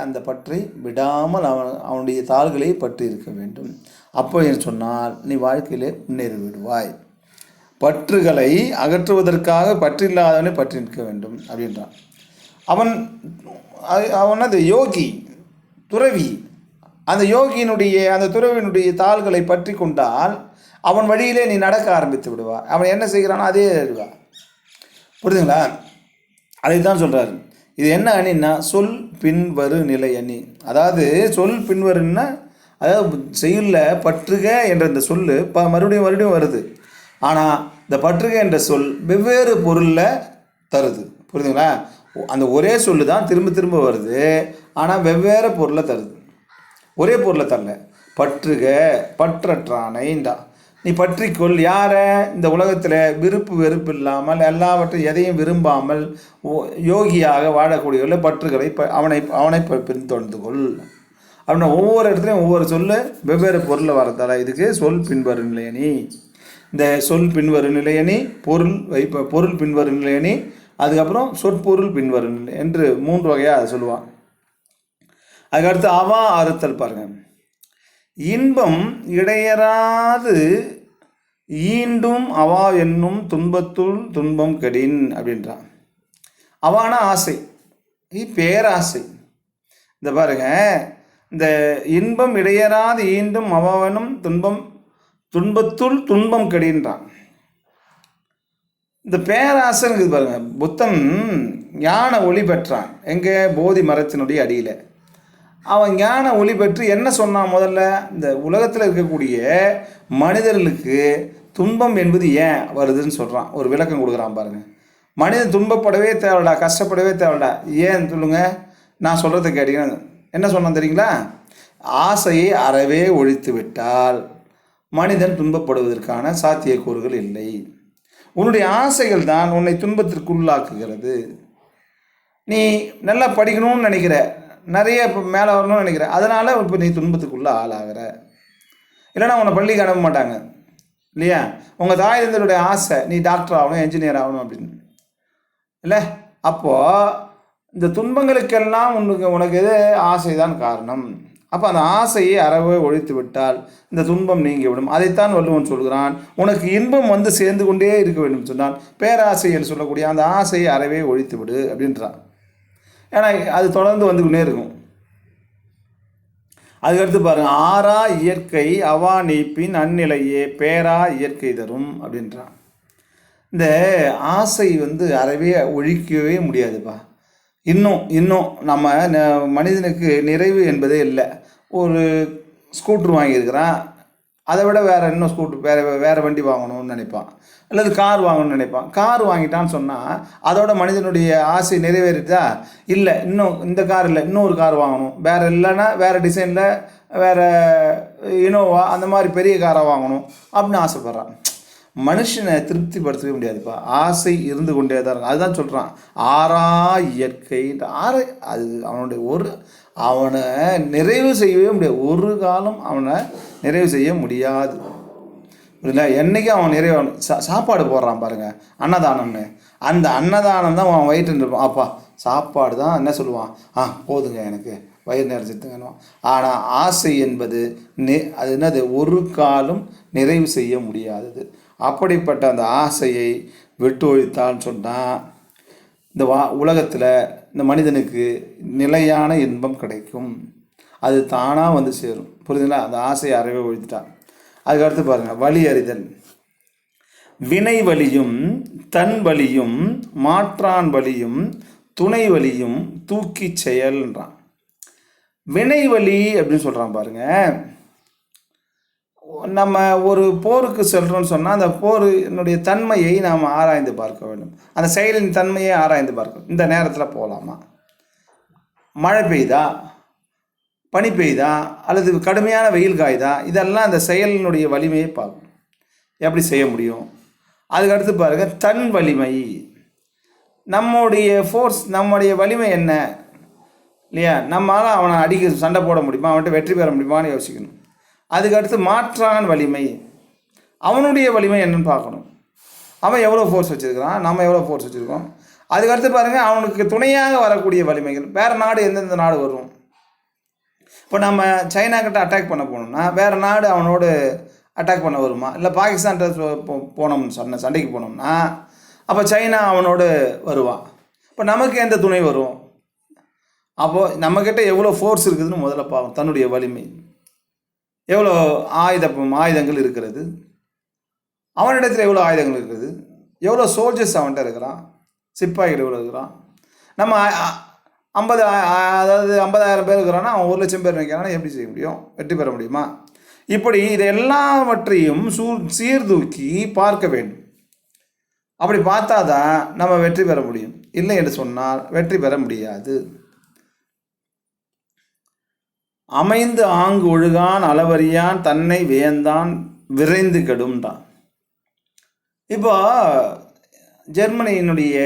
அந்த பற்றை விடாமல் அவனுடைய தாள்களை பற்றி இருக்க வேண்டும். அப்போ என்று சொன்னால் நீ வாழ்க்கையிலே முன்னேறி விடுவாய். பற்றுகளை அகற்றுவதற்காக பற்றில்லாதவனை பற்றி நிற்க வேண்டும் அப்படின்றான். அவன் அவன் அது யோகி, துறவி. அந்த யோகியினுடைய அந்த துறவியினுடைய தாள்களை பற்றி கொண்டால் அவன் வழியிலே நீ நடக்க ஆரம்பித்து விடுவா. அவன் என்ன செய்கிறானோ அதே எழுவா. புரியுதுங்களா? அதைத்தான் சொல்கிறாரு. இது என்ன அணின்னா சொல் பின்வரு நிலை அணி. அதாவது சொல் பின்வருன்னா, அதாவது செய்யுளில் பற்றுக என்ற இந்த சொல் மறுபடியும் மறுபடியும் வருது. ஆனால் இந்த பற்றுக என்ற சொல் வெவ்வேறு பொருளில் தருது. புரியுதுங்களா? அந்த ஒரே சொல்லு தான் திரும்ப திரும்ப வருது, ஆனால் வெவ்வேறு பொருளை தருது, ஒரே பொருளை தரல. பற்றுக பற்றற்றானைண்டா, நீ பற்றிக்கொள். யாரை? இந்த உலகத்தில் விருப்பு வெறுப்பு இல்லாமல் எல்லாவற்றையும் எதையும் விரும்பாமல் யோகியாக வாழக்கூடியவர்கள பற்றுகளை அவனை பின்தொடர்ந்து கொள் அப்படின்னா ஒவ்வொரு இடத்துலையும் ஒவ்வொரு சொல்லு வெவ்வேறு பொருளை வரதால இதுக்கு சொல் பின்வரு நிலையணி. இந்த சொல் பின்வரு நிலையணி, பொருள் பின்வரு நிலையணி, அதுக்கப்புறம் சொற்பொருள் பின்வரு நிலை என்று 3 வகையாக அதை சொல்லுவான். அதுக்கடுத்து அவா அறுத்தல் பாருங்க. இன்பம் இடையறாது ஈண்டும் அவா என்னும் துன்பத்துள் துன்பம் கடின் அப்படின்றான். அவான ஆசை, பேராசை. இந்த பாருங்க, இந்த இன்பம் இடையறாது ஈண்டும் அவாவனும் துன்பத்துள் துன்பம் கடின்றான். இந்த பேராசைன்னு பாருங்க. புத்தன் ஞான ஒளி பெற்றான் எங்கே? போதி மரத்தினுடைய அடியில். அவன் ஞான ஒளி பெற்று என்ன சொன்னான்? முதல்ல இந்த உலகத்தில் இருக்கக்கூடிய மனிதர்களுக்கு துன்பம் என்பது ஏன் வருதுன்னு சொல்கிறான். ஒரு விளக்கம் கொடுக்குறான் பாருங்கள். மனிதன் துன்பப்படவே தேவைடா, கஷ்டப்படவே தேவைடா. ஏன் சொல்லுங்க, நான் சொல்கிறத கேட்டீங்கன்னா என்ன சொன்னான் தெரியுங்களா? ஆசையை அறவே ஒழித்து விட்டால் மனிதன் துன்பப்படுவதற்கான சாத்தியக்கூறுகள் இல்லை. உன்னுடைய ஆசைகள் தான் உன்னை துன்பத்திற்குள்ளாக்குகிறது. நீ நல்லா படிக்கணும்னு நினைக்கிற, நிறைய இப்போ மேலே வரணும்னு நினைக்கிற, அதனால் இப்போ நீ துன்பத்துக்குள்ளே ஆளாகிற. இல்லைன்னா உன்னை பள்ளிக்கு அனுப்ப மாட்டாங்க இல்லையா? உங்கள் தாய் தந்தருடைய ஆசை நீ டாக்டர் ஆகணும், என்ஜினியர் ஆகணும் அப்படின்னு இல்லை. அப்போது இந்த துன்பங்களுக்கெல்லாம் உனக்கு எது? ஆசை தான் காரணம். அப்போ அந்த ஆசையை அறவே ஒழித்து விட்டால் இந்த துன்பம் நீங்கிவிடும். அதைத்தான் வள்ளுவன் சொல்கிறான். உனக்கு இன்பம் வந்து சேர்ந்து கொண்டே இருக்க வேண்டும் சொன்னால் பேராசையில் சொல்லக்கூடிய அந்த ஆசையை அறவே ஒழித்து விடு அப்படின்றான். ஏன்னா அது தொடர்ந்து வந்துக்கிட்டே இருக்கும். அதுக்கடுத்து பாருங்க, ஆறா இயற்கை அவா நீப்பின் அந்நிலையே பேரா இயற்கை தரும் அப்படின்றான். இந்த ஆசை அறவே ஒழிக்கவே முடியாதுப்பா. இன்னும் நம்ம மனிதனுக்கு நிறைவு என்பதே இல்லை. ஒரு ஸ்கூட்ரு வாங்கியிருக்கிறான், அதை விட இன்னும் ஸ்கூட்ரு வேறு வண்டி வாங்கணும்னு நினைப்பான், அல்லது கார் வாங்கணும்னு நினைப்பான். கார் வாங்கிட்டான்னு சொன்னால் அதோட மனிதனுடைய ஆசை நிறைவேறிட்டா? இல்லை, இன்னும் இந்த கார் இல்லை, இன்னொரு கார் வாங்கணும், வேறு இல்லைன்னா வேறு டிசைனில் வேறு இனோவா அந்த மாதிரி பெரிய காராக வாங்கணும் அப்படின்னு ஆசைப்பட்றான். மனுஷனை திருப்திப்படுத்தவே முடியாதுப்பா. ஆசை இருந்து கொண்டே தான் இருக்கும். அதுதான் சொல்கிறான், ஆறா இயற்கை. அது அவனை நிறைவு செய்யவே முடியாது. ஒரு காலம் அவனை நிறைவு செய்ய முடியாது. புரியல? என்றைக்கும் அவன் நிறைவான சாப்பாடு போடுறான் பாருங்கள், அன்னதானம்னு. அந்த அன்னதானம் தான் அவன் வயிற்று இருப்பான். அப்பா சாப்பாடு தான் என்ன சொல்லுவான்? போதுங்க, எனக்கு வயிறு நிறைச்சிட்டுங்கன்னு. ஆனால் ஆசை என்பது அது என்னது? ஒரு காலம் நிறைவு செய்ய முடியாதது. அப்படிப்பட்ட அந்த ஆசையை விட்டு ஒழித்தான்னு சொன்னால் இந்த உலகத்தில் இந்த மனிதனுக்கு நிலையான இன்பம் கிடைக்கும். அது தானாக சேரும். புரியுதுங்களா? அந்த ஆசையை அறவே ஒழித்துட்டான். அதுக்கடுத்து பாருங்கள், வழி அறிதல். வினை வலியும் தன் வலியும் மாற்றான் வலியும் துணை வலியும் தூக்கி செயல்ன்றான். வினை வலி அப்படின்னு சொல்கிறான் பாருங்க. நம்ம ஒரு போருக்கு செல்கிறோன்னு சொன்னால் அந்த போரினுடைய தன்மையை நாம் ஆராய்ந்து பார்க்க வேண்டும். அந்த செயலின் தன்மையை ஆராய்ந்து பார்க்கணும். இந்த நேரத்தில் போகலாமா? மழை பெய்யுதா, பனி பெய்யுதா, அல்லது கடுமையான வெயில் காயுதா? இதெல்லாம் அந்த செயலினுடைய வலிமையை பார்க்கணும். எப்படி செய்ய முடியும்? அதுக்கடுத்து பாருங்கள், தன் வலிமை. நம்முடைய ஃபோர்ஸ், நம்முடைய வலிமை என்ன இல்லையா? நம்மளால் அவனை சண்டை போட முடியுமா, அவன்கிட்ட வெற்றி பெற முடியுமான்னு யோசிக்கணும். அதுக்கடுத்து மாற்றான் வலிமை. அவனுடைய வலிமை என்னன்னு பார்க்கணும். அவன் எவ்வளோ ஃபோர்ஸ் வச்சுருக்கிறான், நம்ம எவ்வளோ ஃபோர்ஸ் வச்சுருக்கோம். அதுக்கடுத்து பாருங்கள், அவனுக்கு துணையாக வரக்கூடிய வலிமைகள். வேறு நாடு எந்தெந்த நாடு வரும்? இப்போ நம்ம சைனா கிட்ட அட்டாக் பண்ண போனோம்னா வேறு நாடு அவனோடு அட்டாக் பண்ண வருமா? இல்லை பாகிஸ்தான்கிட்ட போனோம்னு சண்டைக்கு போனோம்னா அப்போ சைனா அவனோடு வருவான். இப்போ நமக்கு எந்த துணை வரும்? அப்போது நம்மக்கிட்ட எவ்வளோ ஃபோர்ஸ் இருக்குதுன்னு முதல்ல பார்க்கணும். தன்னுடைய வலிமை எவ்வளோ, ஆயுதங்கள் இருக்கிறது, அவனிடத்தில் எவ்வளோ ஆயுதங்கள் இருக்குது, எவ்வளோ சோல்ஜர்ஸ் அவன்கிட்ட இருக்கிறான், சிப்பாய்கள் எவ்வளோ இருக்கிறான். நம்ம 50,000 பேர் இருக்கிறான்னா அவன் 1,00,000 பேர் நினைக்கிறான்னா எப்படி செய்ய முடியும்? வெற்றி பெற முடியுமா? இப்படி இதை எல்லாவற்றையும் சீர்தூக்கி பார்க்க வேண்டும். அப்படி பார்த்தா தான் நம்ம வெற்றி பெற முடியும். இல்லை என்று சொன்னால் வெற்றி பெற முடியாது. அமைந்து ஆங்கு ஒழுகான் அளவறியான் தன்னை வியந்தான் விரைந்து கெடும்தான். இப்போ ஜெர்மனியினுடைய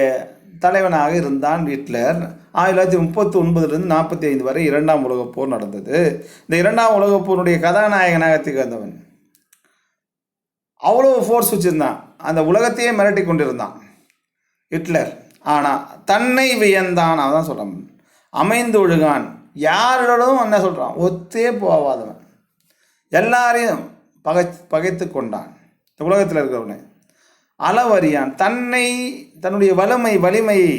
தலைவனாக இருந்தான் ஹிட்லர். 1939 45 வரை 2ஆம் உலகப் போர் நடந்தது. இந்த 2ஆம் உலகப் போருடைய கதாநாயகனாக திகழ்ந்தவன். அவ்வளோ ஃபோர்ஸ் வச்சுருந்தான், அந்த உலகத்தையே மிரட்டி கொண்டிருந்தான் ஹிட்லர். ஆனால் தன்னை வியந்தான், அவன் சொல்கிறான். அமைந்து ஒழுகான், யாரோடும் என்ன சொல்கிறான், ஒத்தே போவாதவன், எல்லாரையும் பகைத்து கொண்டான் இந்த உலகத்தில் இருக்கிறவனே. அளவறியான், தன்னுடைய வலிமையை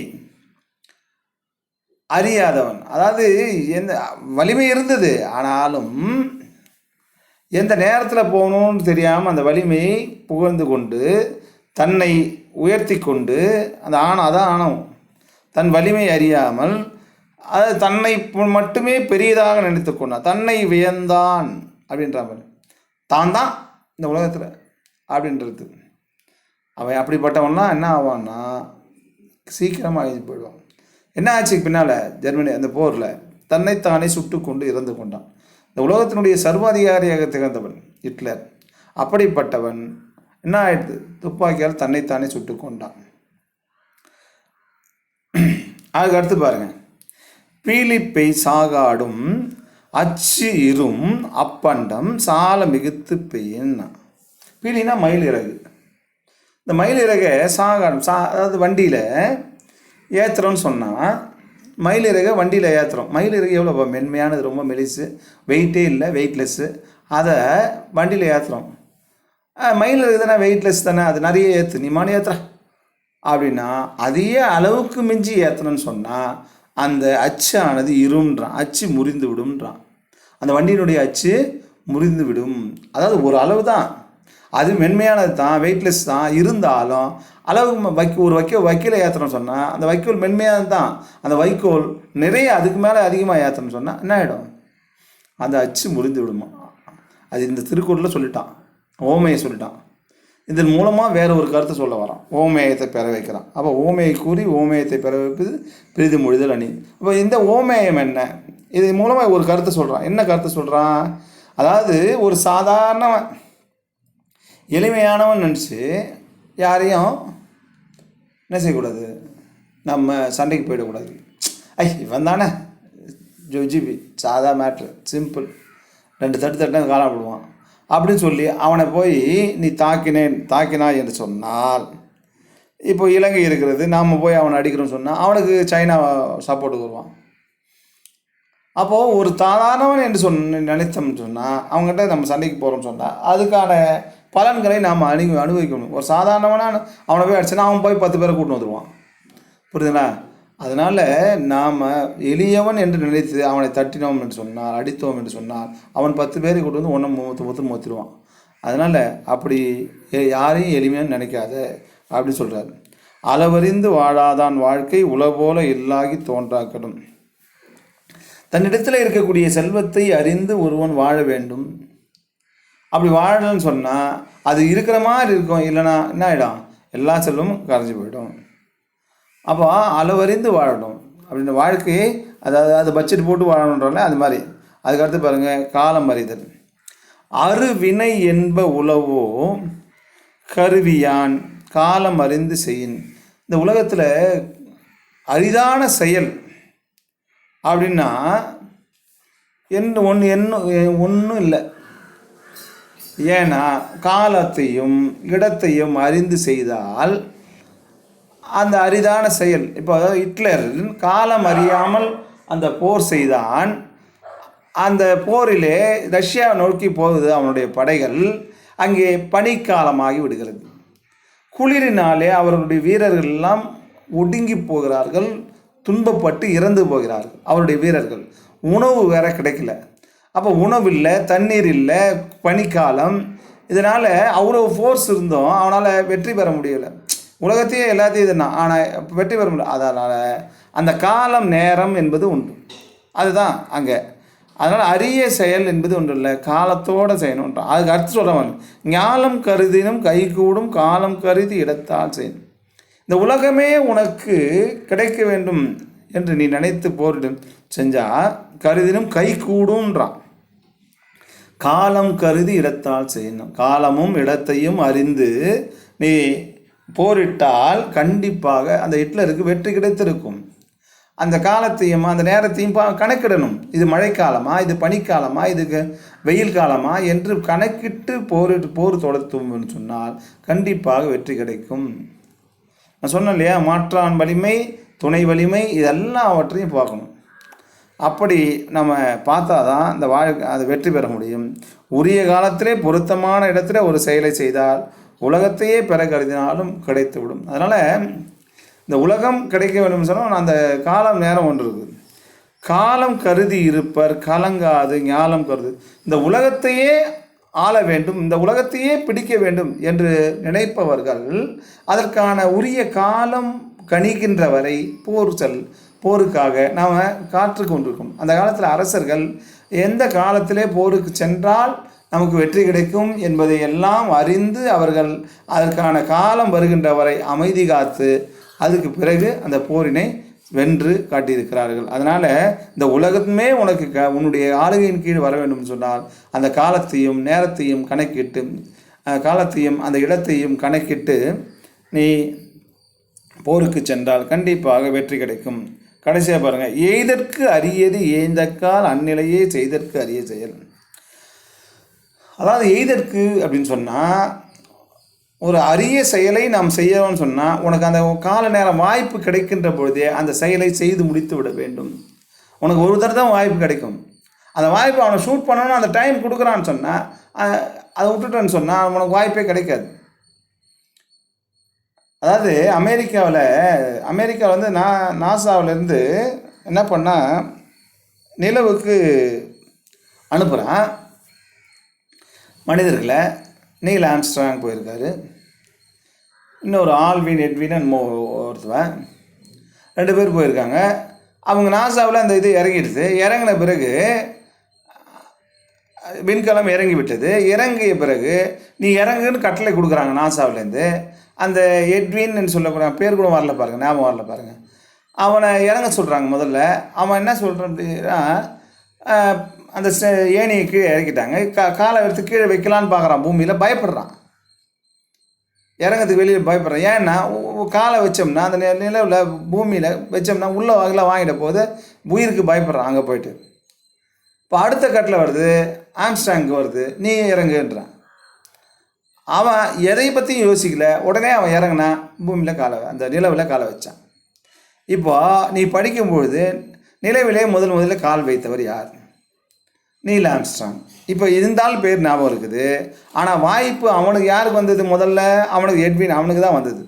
அறியாதவன். அதாவது எந்த வலிமை இருந்தது, ஆனாலும் எந்த நேரத்தில் போகணும்னு தெரியாமல் அந்த வலிமையை புகழ்ந்து கொண்டு தன்னை உயர்த்தி கொண்டு, அந்த அதான் ஆணவம். தன் வலிமை அறியாமல் அது தன்னை மட்டுமே பெரியதாக நினைத்து கொண்டான். தன்னை வியந்தான் அப்படின்ற மாதிரி தான் இந்த உலகத்தில் அப்படின்றது. அவன் அப்படிப்பட்டவன்லாம் என்ன ஆவான்னா சீக்கிரமாக எழுதி போயிடுவான். என்ன ஆச்சு பின்னால்? ஜெர்மனி அந்த போரில் தன்னைத்தானே சுட்டு கொண்டு இறந்து கொண்டான். இந்த உலகத்தினுடைய சர்வாதிகாரியாக திகழ்ந்தவன் ஹிட்லர். அப்படிப்பட்டவன் என்ன ஆயிடுது? துப்பாக்கியால் தன்னைத்தானே சுட்டு கொண்டான். அதுக்கு அடுத்து பாருங்க, பீலிப்பை சாகாடும் அச்சு இரும் அப்பண்டம் சால மிகுத்து பெய்யின். பீலினா மயில் இறகு. இந்த மயில் இறகை சாகாடும் அதாவது வண்டியில் ஏற்றுறோன்னு சொன்னால், மயில் இறகை வண்டியில் ஏற்றுறோம். மயில் இறகு எவ்வளோ மென்மையானது, ரொம்ப மெலிசு, வெயிட்டே இல்லை, வெயிட்லெஸ்ஸு. அதை வண்டியில் ஏற்றுறோம். மயில் இறகு தானே, வெயிட்லெஸ் தானே, அது நிறைய ஏற்று, நீ மானு ஏற்றுற அப்படின்னா அதையே அளவுக்கு மிஞ்சி ஏற்றணும்னு சொன்னால் அந்த அச்சானது இரும்ன்றான், அச்சு முறிந்து விடும்ன்றான். அந்த வண்டியினுடைய அச்சு முறிந்து விடும். அதாவது ஒரு அளவு தான், அது மென்மையானது தான், வெயிட்லெஸ் தான், இருந்தாலும் அளவுக்கு ஒரு வைக்கோலை ஏற்றணும்னு சொன்னால் அந்த வைக்கோல் மென்மையானது தான். அந்த வைக்கோல் நிறைய அதுக்கு மேலே அதிகமாக ஏற்றணும்னு சொன்னால் என்ன ஆகிடும்? அந்த அச்சு முறிந்து விடுமா. அது இந்த திருக்குறளில் சொல்லிட்டான், ஓமையை சொல்லிட்டான். இதன் மூலமாக வேற ஒரு கருத்தை சொல்ல வரான், ஓமேயத்தை பெற வைக்கிறான். அப்போ ஓமையை கூறி ஓமேயத்தை பெற வைப்பது பிரிது மொழிதல் அணி. அப்போ இந்த ஓமேயம் என்ன? இது மூலமாக ஒரு கருத்தை சொல்கிறான். என்ன கருத்தை சொல்கிறான்? அதாவது ஒரு சாதாரண எளிமையானவன் நினச்சி யாரையும் என்ன செய்யக்கூடாது, நம்ம சண்டைக்கு போயிடக்கூடாது. இவன் தானே ஜிபி, சாதா மேட்ரு, சிம்பிள், 2 தட்டு காலம் போடுவான் அப்படின்னு சொல்லி அவனை போய் நீ தாக்கினாய் என்று சொன்னால், இப்போ இலங்கை இருக்கிறது, நாம் போய் அவனை அடிக்கிறோன்னு சொன்னால் அவனுக்கு சைனா சப்போர்ட்டுக்கு வருவான். அப்போது ஒரு சாதாரணவன் என்று நினைத்தோம்னு சொன்னால், அவங்ககிட்ட நம்ம சண்டைக்கு போகிறோம்னு சொன்னால் அதுக்கான பலன்களை நாம் அனுபவிக்கணும். ஒரு சாதாரணவனான அவனை போய் அடிச்சுன்னா அவன் போய் 10 பேரை கூட்டின்னு வந்துடுவான். புரியுதுங்களா? அதனால் நாம் எளியவன் என்று நினைத்து அவனை தட்டினோம் என்று சொன்னால், அடித்தோம் என்று சொன்னால் அவன் 10 பேரை கூட்டு வந்து ஒன்று மொத்திடுவான். அதனால் அப்படி யாரையும் எளிமையாக நினைக்காத அப்படி சொல்கிறார். அளவறிந்து வாழாதான் வாழ்க்கை உலபோல இல்லாகி தோன்றாக்கடும். தன்னிடத்தில் இருக்கக்கூடிய செல்வத்தை அறிந்து ஒருவன் வாழ வேண்டும். அப்படி வாழலன்னு சொன்னால் அது இருக்கிற மாதிரி இருக்கும், இல்லைன்னா என்ன ஆகிடும்? எல்லா செல்வமும் கரைஞ்சி போயிடும். அப்போ அளவறிந்து வாழணும் அப்படின்ற வாழ்க்கையை, அதாவது அது பட்ஜெட் போட்டு வாழணுன்றல அது மாதிரி. அதுக்கடுத்து பாருங்கள், காலம் அறிதல். அருவினை என்ப உளவோ கருவியான் காலம் அறிந்து செய்யின். இந்த உலகத்தில் அரிதான செயல் அப்படின்னா ஒன்றும் இல்லை. ஏன்னா காலத்தையும் இடத்தையும் அறிந்து செய்தால் அந்த அரிதான செயல். இப்போ அதாவது ஹிட்லர் காலம் அறியாமல் அந்த போர் செய்தான். அந்த போரிலே ரஷ்யாவை நோக்கி போகுது அவனுடைய படைகள். அங்கே பனிக்காலமாகி விடுகிறது. குளிரினாலே அவர்களுடைய வீரர்கள் எல்லாம் ஒடுங்கி போகிறார்கள், துன்பப்பட்டு இறந்து போகிறார்கள். அவருடைய வீரர்கள் உணவு வேற கிடைக்கல. அப்போ உணவு இல்லை, தண்ணீர் இல்லை, பனிக்காலம். இதனால் அவ்வளோ ஃபோர்ஸ் இருந்தோம் அவனால் வெற்றி பெற முடியலை. உலகத்தையே எல்லாத்தையும் இதுனா ஆனால் வெற்றி பெற முடியல. அதனால் அந்த காலம் நேரம் என்பது உண்டு, அதுதான் அங்கே. அதனால் அரிய செயல் என்பது ஒன்று இல்லை, காலத்தோடு செய்யணுன்றான். அதுக்கு அடுத்து சொல்கிறவன் ஞாலம் கருதினும் கைகூடும் காலம் கருதி இடத்தால் செய்யணும். இந்த உலகமே உனக்கு கிடைக்க வேண்டும் என்று நீ நினைத்து போரிடும் செஞ்சால் கருதினும் கை கூடும்ன்றான். காலம் கருதி இடத்தால் செய்யணும். காலமும் இடத்தையும் அறிந்து நீ போரிட்டால் கண்டிப்பாக அந்த ஹிட்லருக்கு வெற்றி கிடைத்திருக்கும். அந்த காலத்தையும் அந்த நேரத்தையும் கணக்கிடணும். இது மழைக்காலமா, இது பனிக்காலமா, இதுக்கு வெயில் காலமா என்று கணக்கிட்டு போர் தொடர்த்தும்னு சொன்னால் கண்டிப்பாக வெற்றி கிடைக்கும். நான் சொன்னேன் இல்லையா, மாற்றான் வலிமை, துணை வலிமை, இதெல்லாவற்றையும் பார்க்கணும். அப்படி நம்ம பார்த்தா தான் இந்த அதை வெற்றி பெற முடியும். உரிய காலத்திலே பொருத்தமான இடத்துல ஒரு செயலை செய்தால் உலகத்தையே பெற கருதினாலும் கிடைத்துவிடும். அதனால் இந்த உலகம் கிடைக்க வேண்டும் சொன்னால் அந்த காலம் நேரம் ஒன்று இருக்குது. காலம் கருதி இருப்பர் கலங்காது ஞாலம் கருது. இந்த உலகத்தையே ஆள வேண்டும், இந்த உலகத்தையே பிடிக்க வேண்டும் என்று நினைப்பவர்கள் அதற்கான உரிய காலம் கணிக்கின்ற வரை போருக்காக நாம் காத்து கொண்டிருக்கோம். அந்த காலத்தில் அரசர்கள் எந்த காலத்திலே போருக்கு சென்றால் நமக்கு வெற்றி கிடைக்கும் என்பதை எல்லாம் அறிந்து அவர்கள் அதற்கான காலம் வருகின்ற வரை அமைதி காத்து அதுக்கு பிறகு அந்த போரினை வென்று காட்டியிருக்கிறார்கள். அதனால் இந்த உலகமே உனக்கு உன்னுடைய ஆளுகையின் கீழ் வர வேண்டும் சொன்னால் அந்த காலத்தையும் நேரத்தையும் கணக்கிட்டு, காலத்தையும் அந்த இடத்தையும் கணக்கிட்டு நீ போருக்கு சென்றால் கண்டிப்பாக வெற்றி கிடைக்கும். கடைசியாக பாருங்கள், எய்தற்கு அரியது ஏய்ந்தக்கால் அந்நிலையே செய்தற்கு அரிய செயல். அதாவது எய்தற்கு அப்படின்னு சொன்னால் ஒரு அரிய செயலை நாம் செய்யணும்னு சொன்னால் உனக்கு அந்த கால நேரம் வாய்ப்பு கிடைக்கின்ற பொழுதே அந்த செயலை செய்து முடித்து விட வேண்டும். உனக்கு ஒரு தடவை தான் வாய்ப்பு கிடைக்கும். அந்த வாய்ப்பு அவனை ஷூட் பண்ணணும்னு அந்த டைம் கொடுக்குறான்னு சொன்னால் அதை விட்டுட்டேன்னு சொன்னால் உனக்கு வாய்ப்பே கிடைக்காது. அதாவது அமெரிக்காவில் வந்து நாசாவிலேருந்து என்ன பண்ணால் நிலவுக்கு அனுப்புகிறான் மனிதர்களை. நீல் ஆம்ஸ்ட்ராங் போயிருக்காரு, இன்னொரு ஆல்வின் எட்வின் ஒருத்தவன், 2 பேர் போயிருக்காங்க. அவங்க நாசாவில் அந்த இது இறங்கிடுது. இறங்கின பிறகு விண்கலம் இறங்கி விட்டது. இறங்கிய பிறகு நீ இறங்குன்னு கட்டளை கொடுக்குறாங்க நாசாவிலேருந்து. அந்த எட்வின்னு சொல்லக்கூடிய பேர் கூட வரல பாருங்கள், ஞாபகம் வரல பாருங்கள். அவனை இறங்க சொல்கிறாங்க. முதல்ல அவன் என்ன சொல்கிறான் அப்படின்னா, அந்த ஏணியை கீழே இறக்கிட்டாங்க. காலை எடுத்து கீழே வைக்கலான்னு பார்க்குறான். பூமியில் பயப்படுறான், இறங்கிறதுக்கு வெளியில் பயப்படுறான். ஏன்னா காலை வச்சோம்னா அந்த நிலவில் பூமியில் வச்சோம்னா உள்ள வகையில் வாங்கிட்ட போது உயிருக்கு பயப்படுறான். அங்கே போயிட்டு இப்போ அடுத்த கட்டில் வருது, ஆம்ஸ்ட்ராங்கு வருது, நீ இறங்குன்றான். அவன் எதை பற்றியும் யோசிக்கல. உடனே அவன் இறங்கினா பூமியில் அந்த நிலவில் காலை வச்சான். இப்போ நீ படிக்கும்பொழுது நிலவிலே முதல்ல கால் வைத்தவர் யார்? Neil Armstrong. இப்போ இருந்தாலும் பேர் ஞாபகம் இருக்குது. ஆனால் வாய்ப்பு அவனுக்கு யாருக்கு வந்தது? முதல்ல அவனுக்கு எட்வின், அவனுக்கு தான் வந்தது.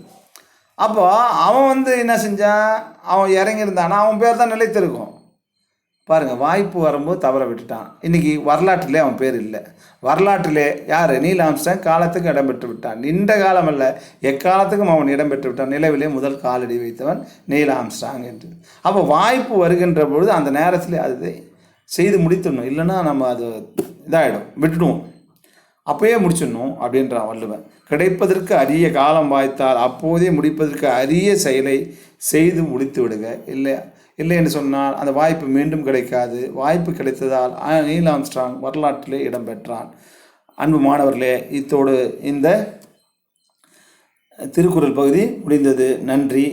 அப்போ அவன் வந்து என்ன செஞ்சான்? அவன் இறங்கியிருந்தானா அவன் பேர் தான் நிலைத்திருக்கும். பாருங்கள், வாய்ப்பு வரும்போது தவற விட்டுட்டான். இன்றைக்கி வரலாற்றிலே அவன் பேர் இல்லை. வரலாற்றிலே யார்? நீல் ஆம்ஸ்ட்ராங் காலத்துக்கு இடம்பெற்று விட்டான். நீண்ட காலம் அல்ல, எக்காலத்துக்கும் அவன் இடம்பெற்று விட்டான். நிலவிலே முதல் காலடி வைத்தவன் நீல் ஆம்ஸ்ட்ராங் என்று. அப்போ வாய்ப்பு வருகின்ற பொழுது அந்த நேரத்தில் அது செய்து முடித்துடணும். இல்லைன்னா நம்ம அது இதாகிடும், விட்டுடுவோம். அப்போயே முடிச்சிடணும் அப்படின்றான் வள்ளுவன். கிடைப்பதற்கு அரிய காலம் வாய்த்தால் அப்போதே முடிப்பதற்கு அரிய செயலை செய்து முடித்து விடுக. இல்லை என்று சொன்னால் அந்த வாய்ப்பு மீண்டும் கிடைக்காது. வாய்ப்பு கிடைத்ததால் நீல் ஆம்ஸ்ட்ராங் வரலாற்றிலே இடம்பெற்றான். அன்பு மாணவர்களே, இத்தோடு இந்த திருக்குறள் பகுதி முடிந்தது. நன்றி.